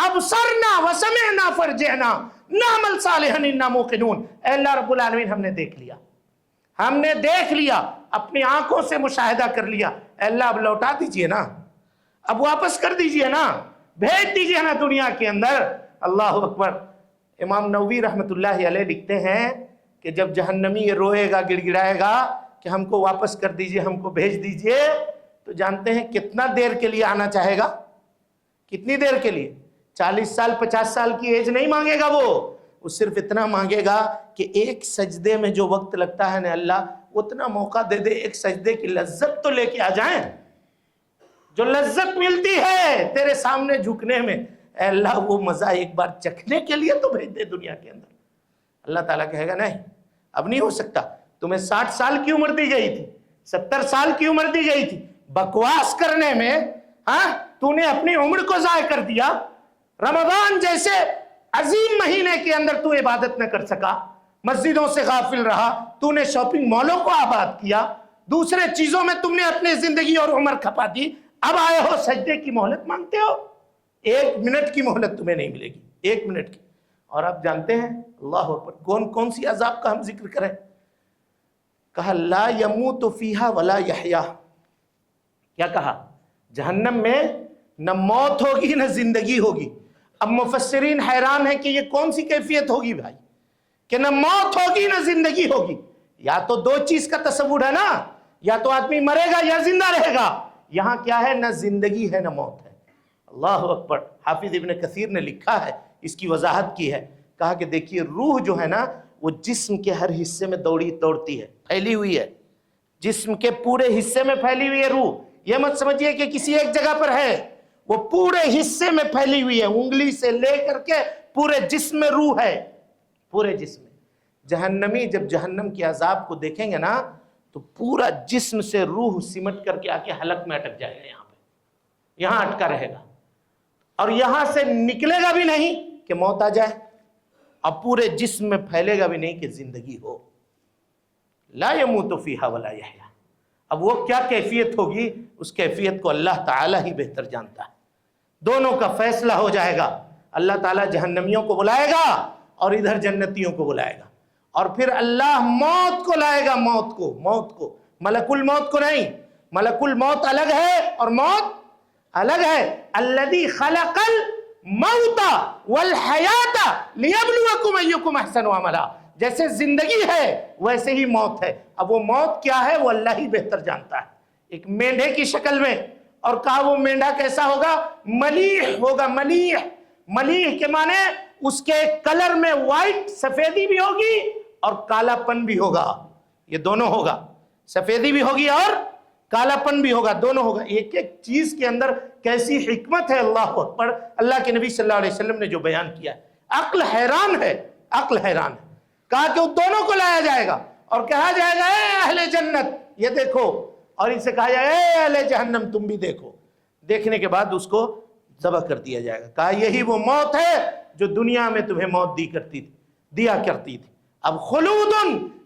ابصرنا وسمعنا فرجعنا نعمل صالحا انا موقنون، اے اللہ رب العالمین ہم نے دیکھ لیا، ہم نے دیکھ لیا، اپنی آنکھوں سے مشاہدہ کر لیا، اے اللہ اب لوٹا دیجئے نا، اب واپس کر دیجئے نا، بھیج دیجئے نا دنیا کے اندر۔ اللہ اکبر۔ امام نووی رحمت اللہ علیہ لکھتے ہیں کہ جب جہنمی یہ روئے گا، گڑ گڑائے گا کہ ہم کو واپس کر دیجئے، ہم کو بھیج دیجئے، تو جانتے ہیں کتنا دیر کے لیے آنا چاہے گا؟ کتنی دیر کے لیے؟ 40 سال 50 سال کی ایج نہیں مانگے گا وہ صرف اتنا مانگے گا کہ ایک سجدے میں جو وقت لگتا ہے نا اللہ، اتنا موقع دے دے، ایک سجدے کی لذت تو لے کے آ جائیں، جو لذت ملتی ہے تیرے سامنے جھکنے میں، اے اللہ وہ مزہ ایک بار چکھنے کے لیے تو بھیج دے دنیا کے اندر۔ اللہ تعالیٰ کہے گا نہیں، اب نہیں ہو سکتا، تمہیں 60 سال کی عمر دی گئی تھی، 70 سال کی عمر دی گئی تھی، بکواس کرنے میں تو نے اپنی عمر کو ضائع کر دیا۔ رمضان جیسے عظیم مہینے کے اندر تو عبادت نہ کر سکا، مسجدوں سے غافل رہا، تو نے شاپنگ مالوں کو آباد کیا، دوسرے چیزوں میں تم نے اپنی زندگی اور عمر کھپا دی، اب آئے ہو سجدے کی مہلت مانگتے ہو؟ 1 منٹ کی مہلت تمہیں نہیں ملے گی، 1 منٹ کی۔ اور آپ جانتے ہیں اللہ اکبر کون سی عذاب کا ہم ذکر کریں؟ کہا لا یموت فیہا ولا یحیا۔ کیا کہا؟ جہنم میں نہ موت ہوگی نہ زندگی ہوگی۔ اب مفسرین حیران ہیں کہ یہ کون سی کیفیت ہوگی بھائی، کہ نہ موت ہوگی نہ زندگی ہوگی؟ یا تو 2 چیز کا تصور ہے نا، یا تو آدمی مرے گا یا زندہ رہے گا، یہاں کیا ہے؟ نہ زندگی ہے نہ موت ہے۔ اللہ اکبر۔ حافظ ابن کثیر نے لکھا ہے، اس کی وضاحت کی ہے، کہا کہ دیکھیے روح جو ہے نا وہ جسم کے ہر حصے میں دوڑتی ہے، پھیلی ہوئی ہے، جسم کے پورے حصے میں پھیلی ہوئی ہے روح۔ یہ مت سمجھیے کہ کسی ایک جگہ پر ہے، وہ پورے حصے میں پھیلی ہوئی ہے، انگلی سے لے کر کے پورے جسم میں روح ہے، پورے جسم میں۔ جہنمی جب جہنم کے عذاب کو دیکھیں گے نا تو پورا جسم سے روح سمٹ کر کے آ کے حلق میں اٹک جائے گا، یہاں پہ یہاں اٹکا رہے گا، اور یہاں سے نکلے گا بھی نہیں کہ موت آ جائے، اب پورے جسم میں پھیلے گا بھی نہیں کہ زندگی ہو۔ لا یموت فیہا ولا یحیا۔ اب وہ کیا کیفیت ہوگی، اس کیفیت کو اللہ تعالیٰ ہی بہتر جانتا ہے۔ دونوں کا فیصلہ ہو جائے گا، اللہ تعالیٰ جہنمیوں کو بلائے گا اور ادھر جنتیوں کو بلائے گا، اور پھر اللہ موت کو لائے گا، موت کو، ملک الموت کو نہیں، ملک الموت الگ ہے اور موت الگ ہے۔ الذی خلق الموت والحیات لیبلوکم ایکم احسن عملا۔ جیسے زندگی ہے ویسے ہی موت ہے، اب وہ موت کیا ہے وہ اللہ ہی بہتر جانتا ہے۔ ایک مینڈھے کی شکل میں، اور کہا وہ مینڈھا کیسا ہوگا؟ ملیح ہوگا، ملیح کے معنی اس کے کلر میں وائٹ سفیدی بھی ہوگی اور کالا پن بھی ہوگا، یہ دونوں ہوگا، سفیدی بھی ہوگی اور کالا پن بھی ہوگا، دونوں ہوگا۔ ایک ایک چیز کے اندر کیسی حکمت ہے اللہ اکبر، اللہ کے نبی صلی اللہ علیہ وسلم نے جو بیان کیا ہے، عقل حیران ہے، عقل حیران ہے۔ کہا کہ ان دونوں کو لایا جائے گا اور کہا جائے گا اے اہل جنت یہ دیکھو، اور ان سے کہا جائے گا اے اہل جہنم تم بھی دیکھو۔ دیکھنے کے بعد اس کو ذبح کر دیا جائے گا، کہا یہی وہ موت ہے جو دنیا میں تمہیں موت دیا کرتی تھی، اب خلود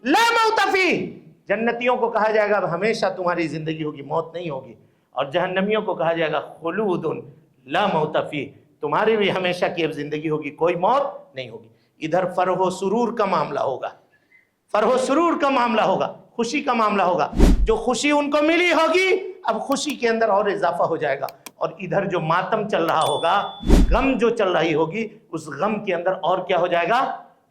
لا موت فیہ۔ جنتیوں کو کہا جائے گا اب ہمیشہ تمہاری زندگی ہوگی، موت نہیں ہوگی، اور جہنمیوں کو کہا جائے گا خلود لا موت فیہ، تمہاری بھی ہمیشہ کی اب زندگی ہوگی، کوئی موت نہیں ہوگی۔ ادھر فرح و سرور کا معاملہ ہوگا، فرح و سرور کا معاملہ ہوگا، خوشی کا معاملہ ہوگا، جو خوشی ان کو ملی ہوگی اب خوشی کے اندر اور اضافہ ہو جائے گا، اور ادھر جو ماتم چل رہا ہوگا، غم جو چل رہی ہوگی، اس غم کے اندر اور کیا ہو جائے گا؟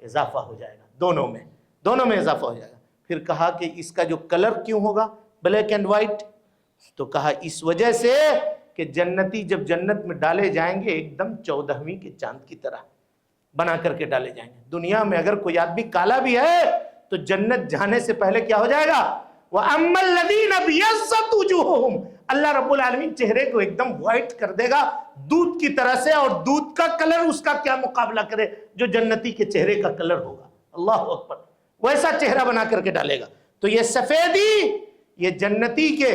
اضافہ ہو جائے گا، دونوں میں اضافہ ہو جائے گا۔ پھر کہا کہ اس کا جو کلر کیوں ہوگا بلیک اینڈ وائٹ، تو کہا اس وجہ سے کہ جنتی جب جنت میں ڈالے جائیں گے ایک دم 14ویں کے چاند کی طرح، بنا کر کے ڈالے جائیں گے۔ دنیا میں اگر کوئی آدمی کالا بھی ہے تو جنت جانے سے پہلے کیا ہو جائے گا؟ وَأَمَّا الَّذِينَ ابْيَضَّتْ وُجُوهُهُمْ، اللہ رب العالمین چہرے کو ایک دم وائٹ کر دے گا دودھ کی طرح سے، اور دودھ کا کلر اس کا کیا مقابلہ کرے جو جنتی کے چہرے کا کلر ہوگا۔ اللہ اکبر، ویسا چہرہ بنا کر کے ڈالے گا۔ تو یہ سفیدی یہ جنتی کے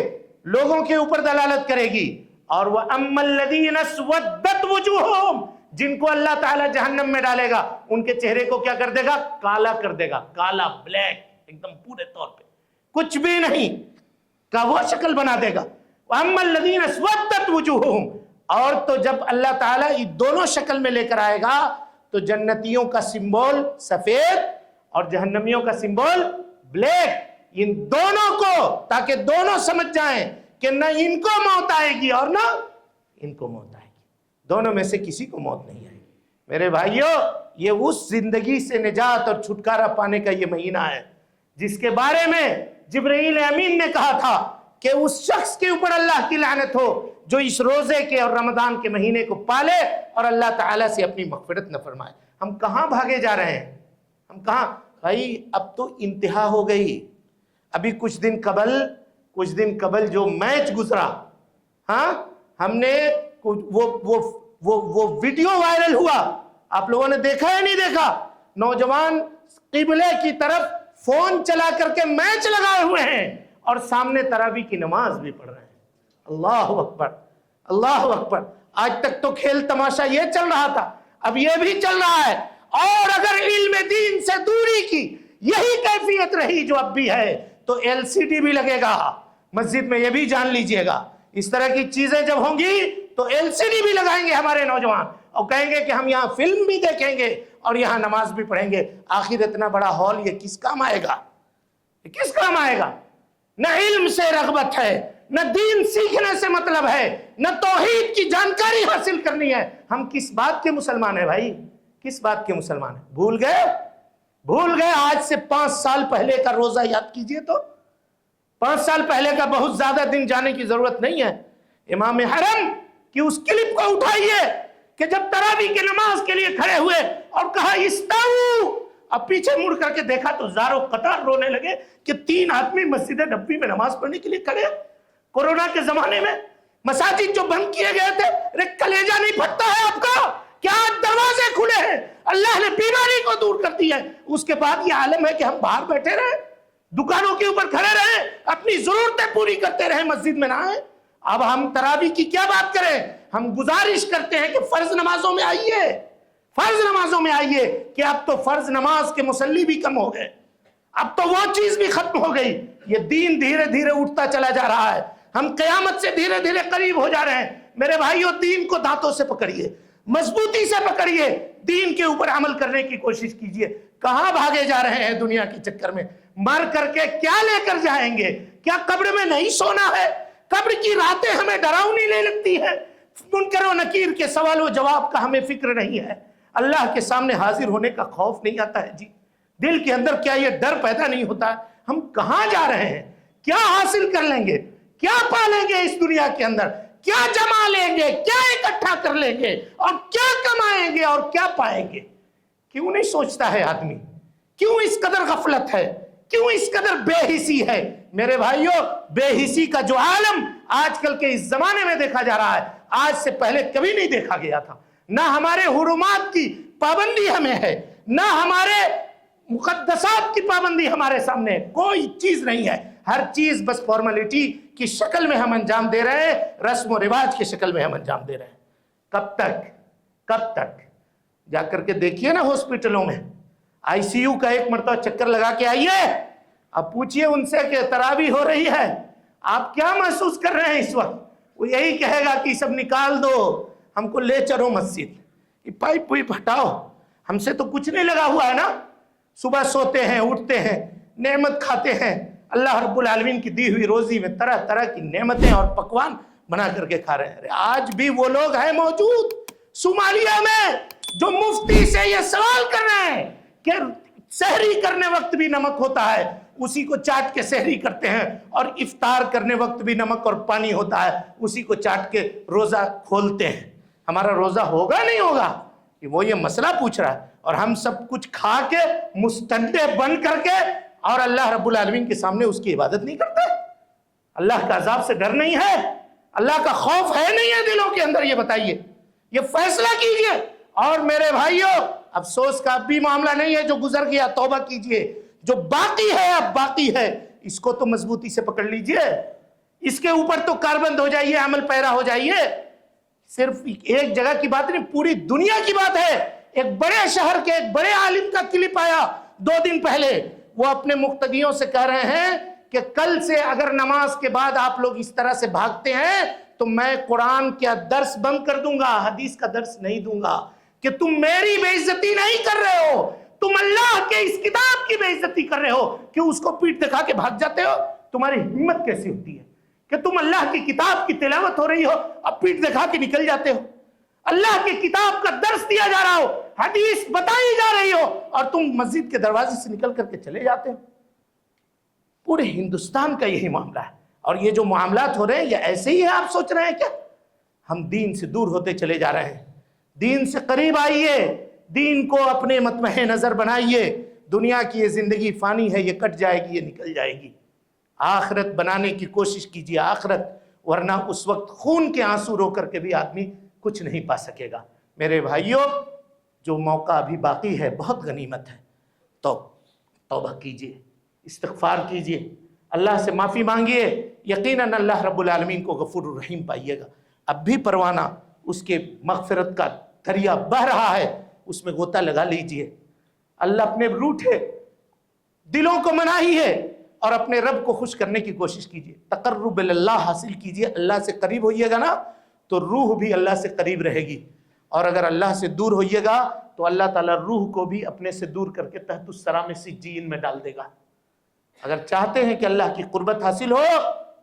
لوگوں کے اوپر دلالت کرے گی۔ اور وَأَمَّا الَّذِينَ اسْوَدَّتْ وُجُوهُهُمْ، جن کو اللہ تعالیٰ جہنم میں ڈالے گا ان کے چہرے کو کیا کر دے گا؟ کالا کر دے گا، کالا، بلیک، ایک دم پورے طور پہ کچھ بھی نہیں کا وہ شکل بنا دے گا۔ وَأَمَّا الَّذِينَ اسْوَدَّتْ وُجُوهُهُمْ، اور تو جب اللہ تعالیٰ یہ دونوں شکل میں لے کر آئے گا تو جنتیوں کا سمبول سفید اور جہنمیوں کا سمبول بلیک، ان دونوں کو، تاکہ دونوں سمجھ جائیں کہ نہ ان کو موت آئے گی اور نہ ان کو موت آئے گی، دونوں میں سے کسی کو موت نہیں آئے گی۔ میرے بھائیوں، یہ اس زندگی سے نجات اور چھٹکارا پانے کا یہ مہینہ ہے جس کے بارے میں جبرائیل امین نے کہا تھا کہ اس شخص کے اوپر اللہ کی لعنت ہو جو اس روزے کے اور رمضان کے مہینے کو پالے اور اللہ تعالیٰ سے اپنی مغفرت نہ فرمائے۔ ہم کہاں بھاگے جا رہے ہیں؟ ہم کہاں؟ بھائی اب تو انتہا ہو گئی۔ ابھی کچھ دن قبل جو میچ گزرا، ہاں، ہم نے وہ ویڈیو وائرل ہوا، آپ لوگوں نے دیکھا یا نہیں دیکھا؟ نوجوان قبلے کی طرف فون چلا کر کے میچ لگائے ہوئے ہیں اور سامنے تراویح کی نماز بھی پڑھ رہے ہیں۔ اللہ اکبر، اللہ اکبر۔ آج تک تو کھیل تماشا یہ چل رہا تھا، اب یہ بھی چل رہا ہے۔ اور اگر علم دین سے دوری کی یہی کیفیت رہی جو اب بھی ہے تو LCD بھی لگے گا مسجد میں، یہ بھی جان لیجئے گا۔ اس طرح کی چیزیں جب ہوں گی تو LCD بھی لگائیں گے ہمارے نوجوان اور کہیں گے کہ ہم یہاں فلم بھی دیکھیں گے اور یہاں نماز بھی پڑھیں گے۔ آخر اتنا بڑا ہال یہ کس کام آئے گا؟ یہ کس کام آئے گا؟ نہ علم سے رغبت ہے، نہ دین سیکھنے سے مطلب ہے، نہ توحید کی جانکاری حاصل کرنی ہے۔ ہم کس بات کے مسلمان ہیں بھائی؟ کس بات کے مسلمان ہیں؟ بھول گئے آج سے 5 سال پہلے کا روزہ یاد کیجئے تو 5 سال پہلے کا بہت زیادہ دن جانے کی ضرورت نہیں ہے۔ امام حرم کی اس کلپ کو اٹھائیے کہ جب تراویح کی نماز کے لیے کھڑے ہوئے اور کہا استو، اب پیچھے مڑ کر کے دیکھا تو زاروں قطار رونے لگے کہ 3 آدمی مسجد نبوی میں نماز پڑھنے کے لیے کھڑے۔ کورونا کے زمانے میں مساجد جو بند کیے گئے تھے، ارے کلیجہ نہیں پھٹتا ہے آپ کا؟ کیا دروازے کھلے ہیں، اللہ نے بیماری کو دور کر دی ہے، اس کے بعد یہ عالم ہے کہ ہم باہر بیٹھے رہیں، دکانوں کے اوپر کھڑے رہیں، اپنی ضرورتیں پوری کرتے رہیں، مسجد میں نہ آئیں؟ اب ہم تراویح کی کیا بات کریں؟ ہم گزارش کرتے ہیں کہ فرض نمازوں میں آئیے، فرض نمازوں میں آئیے، کہ اب تو فرض نماز کے مصلی بھی کم ہو گئے، اب تو وہ چیز بھی ختم ہو گئی۔ یہ دین دھیرے دھیرے اٹھتا چلا جا رہا ہے، ہم قیامت سے دھیرے دھیرے قریب ہو جا رہے ہیں۔ میرے بھائیوں، دین کو دانتوں سے پکڑیے، مضبوطی سے پکڑیے، دین کے اوپر عمل کرنے کی کوشش کیجیے۔ کہاں بھاگے جا رہے ہیں دنیا کے چکر میں؟ مر کر کے کیا لے کر جائیں گے؟ کیا قبر میں نہیں سونا ہے؟ قبر کی راتیں ہمیں ڈراؤنی لے لگتی ہے، منکر و نکیر کے سوال و جواب کا ہمیں فکر نہیں ہے، اللہ کے سامنے حاضر ہونے کا خوف نہیں آتا ہے؟ جی دل کے اندر کیا یہ ڈر پیدا نہیں ہوتا؟ ہم کہاں جا رہے ہیں؟ کیا حاصل کر لیں گے؟ کیا پالیں گے اس دنیا کے اندر؟ کیا جما لیں گے؟ کیا اکٹھا کر لیں گے؟ اور کیا کمائیں گے اور کیا پائیں گے؟ کیوں نہیں سوچتا ہے آدمی؟ کیوں اس قدر غفلت ہے؟ کیوں اس قدر بے حسی ہے؟ میرے بھائیوں، بے حسی کا جو عالم آج کل کے اس زمانے میں دیکھا جا رہا ہے، آج سے پہلے کبھی نہیں دیکھا گیا تھا۔ نہ ہمارے حرمات کی پابندی ہمیں ہے، نہ ہمارے مقدسات کی پابندی ہمارے سامنے، کوئی چیز نہیں ہے۔ ہر چیز بس فارمیلٹی کی شکل میں ہم انجام دے رہے ہیں، رسم و رواج کی شکل میں ہم انجام دے رہے ہیں۔ کب تک جا کر کے دیکھیے نا ہاسپٹلوں میں ICU کا ایک مرتبہ چکر لگا کے آئیے، اب پوچھئے ان سے کہ تراویح ہو رہی ہے، آپ کیا محسوس کر رہے ہیں اس وقت؟ وہ یہی کہے گا کہ سب نکال دو، ہم کو لے چلو مسجد، یہ پائپ ہٹاؤ، ہم سے تو کچھ نہیں لگا ہوا ہے نا۔ صبح سوتے ہیں، اٹھتے ہیں، نعمت کھاتے ہیں، اللہ رب العالمین کی دی ہوئی روزی میں طرح طرح کی نعمتیں اور پکوان بنا کر کے کھا رہے ہیں۔ آج بھی وہ لوگ ہیں موجود صومالیہ میں جو مفتی سے یہ سوال کر رہے ہیں کہ سحری کرنے وقت بھی نمک ہوتا ہے، اسی کو چاٹ کے سحری کرتے ہیں، اور افطار کرنے وقت بھی نمک اور پانی ہوتا ہے، اسی کو چاٹ کے روزہ کھولتے ہیں۔ ہمارا روزہ ہوگا نہیں ہوگا؟ کہ وہ یہ مسئلہ پوچھ رہا ہے۔ اور ہم سب کچھ کھا کے مستنڈے بن کر کے اور اللہ رب العالمین کے سامنے اس کی عبادت نہیں کرتے؟ اللہ کا عذاب سے ڈر نہیں ہے؟ اللہ کا خوف ہے نہیں ہے دلوں کے اندر؟ یہ بتائیے، یہ فیصلہ کیجئے۔ اور میرے بھائیوں، افسوس کا اب بھی معاملہ نہیں ہے، جو گزر گیا توبہ کیجئے، جو باقی ہے اب باقی ہے، اس کو تو مضبوطی سے پکڑ لیجئے، اس کے اوپر تو کاربند ہو جائیے، عمل پیرا ہو جائیے۔ صرف ایک جگہ کی بات نہیں، پوری دنیا کی بات ہے۔ ایک بڑے شہر کے ایک بڑے عالم کا کلپ آیا 2 دن پہلے، وہ اپنے مقتدیوں سے کہہ رہے ہیں کہ کل سے اگر نماز کے بعد آپ لوگ اس طرح سے بھاگتے ہیں تو میں قرآن کا درس بند کر دوں گا، حدیث کا درس نہیں دوں گا، کہ تم میری بے عزتی نہیں کر رہے ہو، تم اللہ کے اس کتاب کی بے عزتی کر رہے ہو، کہ اس کو پیٹ دکھا کے بھاگ جاتے ہو۔ تمہاری ہمت کیسی ہوتی ہے کہ تم اللہ کی کتاب کی تلاوت ہو رہی ہو، اب پیٹ دکھا کے نکل جاتے ہو؟ اللہ کی کتاب کا درس دیا جا رہا ہو، حدیث بتائی جا رہی ہو، اور تم مسجد کے دروازے سے نکل کر کے چلے جاتے ہو۔ پورے ہندوستان کا یہی معاملہ ہے، اور یہ جو معاملات ہو رہے ہیں یہ ایسے ہی ہے؟ آپ سوچ رہے ہیں کیا ہم دین سے دور ہوتے چلے جا رہے ہیں؟ دین سے قریب آئیے، دین کو اپنے مطمع نظر بنائیے۔ دنیا کی یہ زندگی فانی ہے، یہ کٹ جائے گی، یہ نکل جائے گی۔ آخرت بنانے کی کوشش کیجیے، آخرت، ورنہ اس وقت خون کے آنسو رو کر کے بھی آدمی کچھ نہیں پا سکے گا۔ میرے بھائیوں، جو موقع ابھی باقی ہے بہت غنیمت ہے، تو توبہ کیجیے، استغفار کیجیے، اللہ سے معافی مانگیے۔ یقیناً اللہ رب العالمین کو غفور الرحیم پائیے گا۔ اب بھی پروانہ اس کے مغفرت کا دریا بہہ رہا ہے، اس میں غوطہ لگا لیجیے۔ اللہ اپنے روٹھے دلوں کو منائیے اور اپنے رب کو خوش کرنے کی کوشش کیجیے، تقرب اللہ حاصل کیجیے۔ اللہ سے قریب ہوئیے گا نا تو روح بھی اللہ سے قریب رہے گی، اور اگر اللہ سے دور ہوئیے گا تو اللہ تعالیٰ روح کو بھی اپنے سے دور کر کے تحت الثری میں سجین میں ڈال دے گا۔ اگر چاہتے ہیں کہ اللہ کی قربت حاصل ہو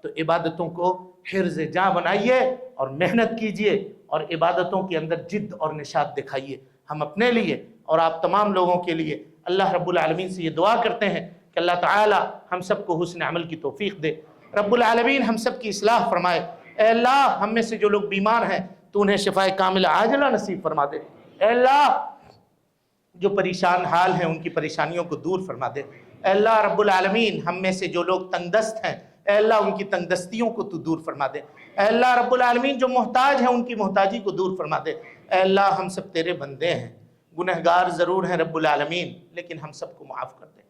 تو عبادتوں کو حرز جاں بنائیے اور محنت کیجیے، اور عبادتوں کے اندر جد اور نشاط دکھائیے۔ ہم اپنے لیے اور آپ تمام لوگوں کے لیے اللہ رب العالمین سے یہ دعا کرتے ہیں کہ اللہ تعالی ہم سب کو حسن عمل کی توفیق دے، رب العالمین ہم سب کی اصلاح فرمائے۔ اے اللہ، ہم میں سے جو لوگ بیمار ہیں تو انہیں شفائے کاملہ عاجلہ نصیب فرما دے۔ اے اللہ، جو پریشان حال ہیں ان کی پریشانیوں کو دور فرما دے۔ اے اللہ رب العالمین، ہم میں سے جو لوگ تنگ دست ہیں، اے اللہ ان کی تنگ دستیوں کو تو دور فرما دے۔ اے اللہ رب العالمین، جو محتاج ہیں ان کی محتاجی کو دور فرما دے۔ اے اللہ، ہم سب تیرے بندے ہیں، گنہگار ضرور ہیں رب العالمین، لیکن ہم سب کو معاف کر دے۔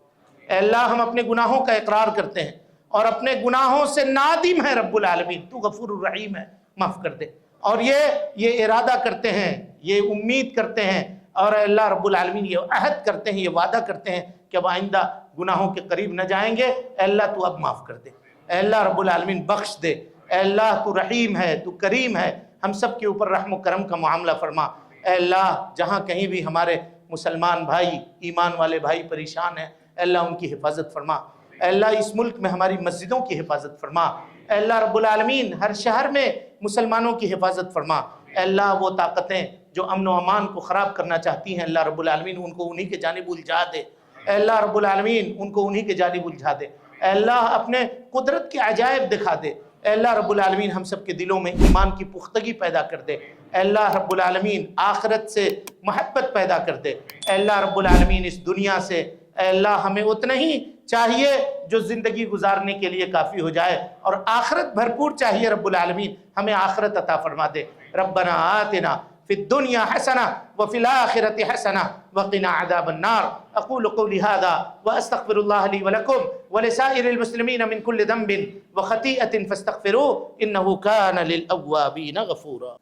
اے اللہ، ہم اپنے گناہوں کا اقرار کرتے ہیں اور اپنے گناہوں سے نادم ہیں رب العالمین، تو غفور الرحیم ہے، معاف کر دے۔ اور یہ ارادہ کرتے ہیں، یہ امید کرتے ہیں، اور اے اللہ رب العالمین یہ عہد کرتے ہیں، یہ وعدہ کرتے ہیں کہ اب آئندہ گناہوں کے قریب نہ جائیں گے۔ اے اللہ تو اب معاف کر دے، اے اللہ رب العالمین بخش دے۔ اے اللہ تو رحیم ہے، تو کریم ہے، ہم سب کے اوپر رحم و کرم کا معاملہ فرما۔ اے اللہ، جہاں کہیں بھی ہمارے مسلمان بھائی، ایمان والے بھائی پریشان ہیں، اے اللہ ان کی حفاظت فرما۔ اے اللہ، اس ملک میں ہماری مسجدوں کی حفاظت فرما۔ اے اللہ رب العالمین، ہر شہر میں مسلمانوں کی حفاظت فرما۔ اے اللہ، وہ طاقتیں جو امن و امان کو خراب کرنا چاہتی ہیں، اللہ رب العالمین ان کو انہی کے جانب الجھا دے۔ اے اللہ رب العالمین، ان کو انہی کے جانب الجھا دے۔ اے اللہ، اپنے قدرت کے عجائب دکھا دے۔ اے اللہ رب العالمین، ہم سب کے دلوں میں ایمان کی پختگی پیدا کر دے۔ اے اللہ رب العالمین، آخرت سے محبت پیدا کر دے۔ اے اللہ رب العالمین، اس دنیا سے اے اللہ ہمیں اتنا ہی چاہیے جو زندگی گزارنے کے لیے کافی ہو جائے، اور آخرت بھرپور چاہیے رب العالمین، ہمیں آخرت عطا فرما دے۔ ربنا آتنا فی الدنیا حسنہ وفی الآخرۃ حسنہ وقنا عذاب النار۔ اقول قولی ھذا واستغفر اللہ لی ولکم ولسائر المسلمین من کل ذنب وخطیئۃ فاستغفروہ انہ کان للأوابین غفورا۔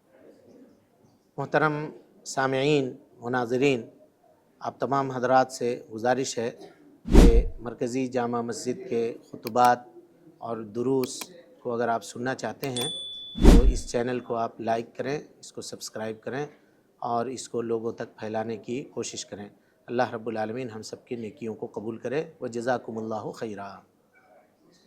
محترم سامعین و ناظرین، آپ تمام حضرات سے گزارش ہے کہ مرکزی جامع مسجد کے خطبات اور دروس کو اگر آپ سننا چاہتے ہیں تو اس چینل کو آپ لائک کریں، اس کو سبسکرائب کریں اور اس کو لوگوں تک پھیلانے کی کوشش کریں۔ اللہ رب العالمین ہم سب کی نیکیوں کو قبول کرے۔ وجزاکم اللہ خیرا۔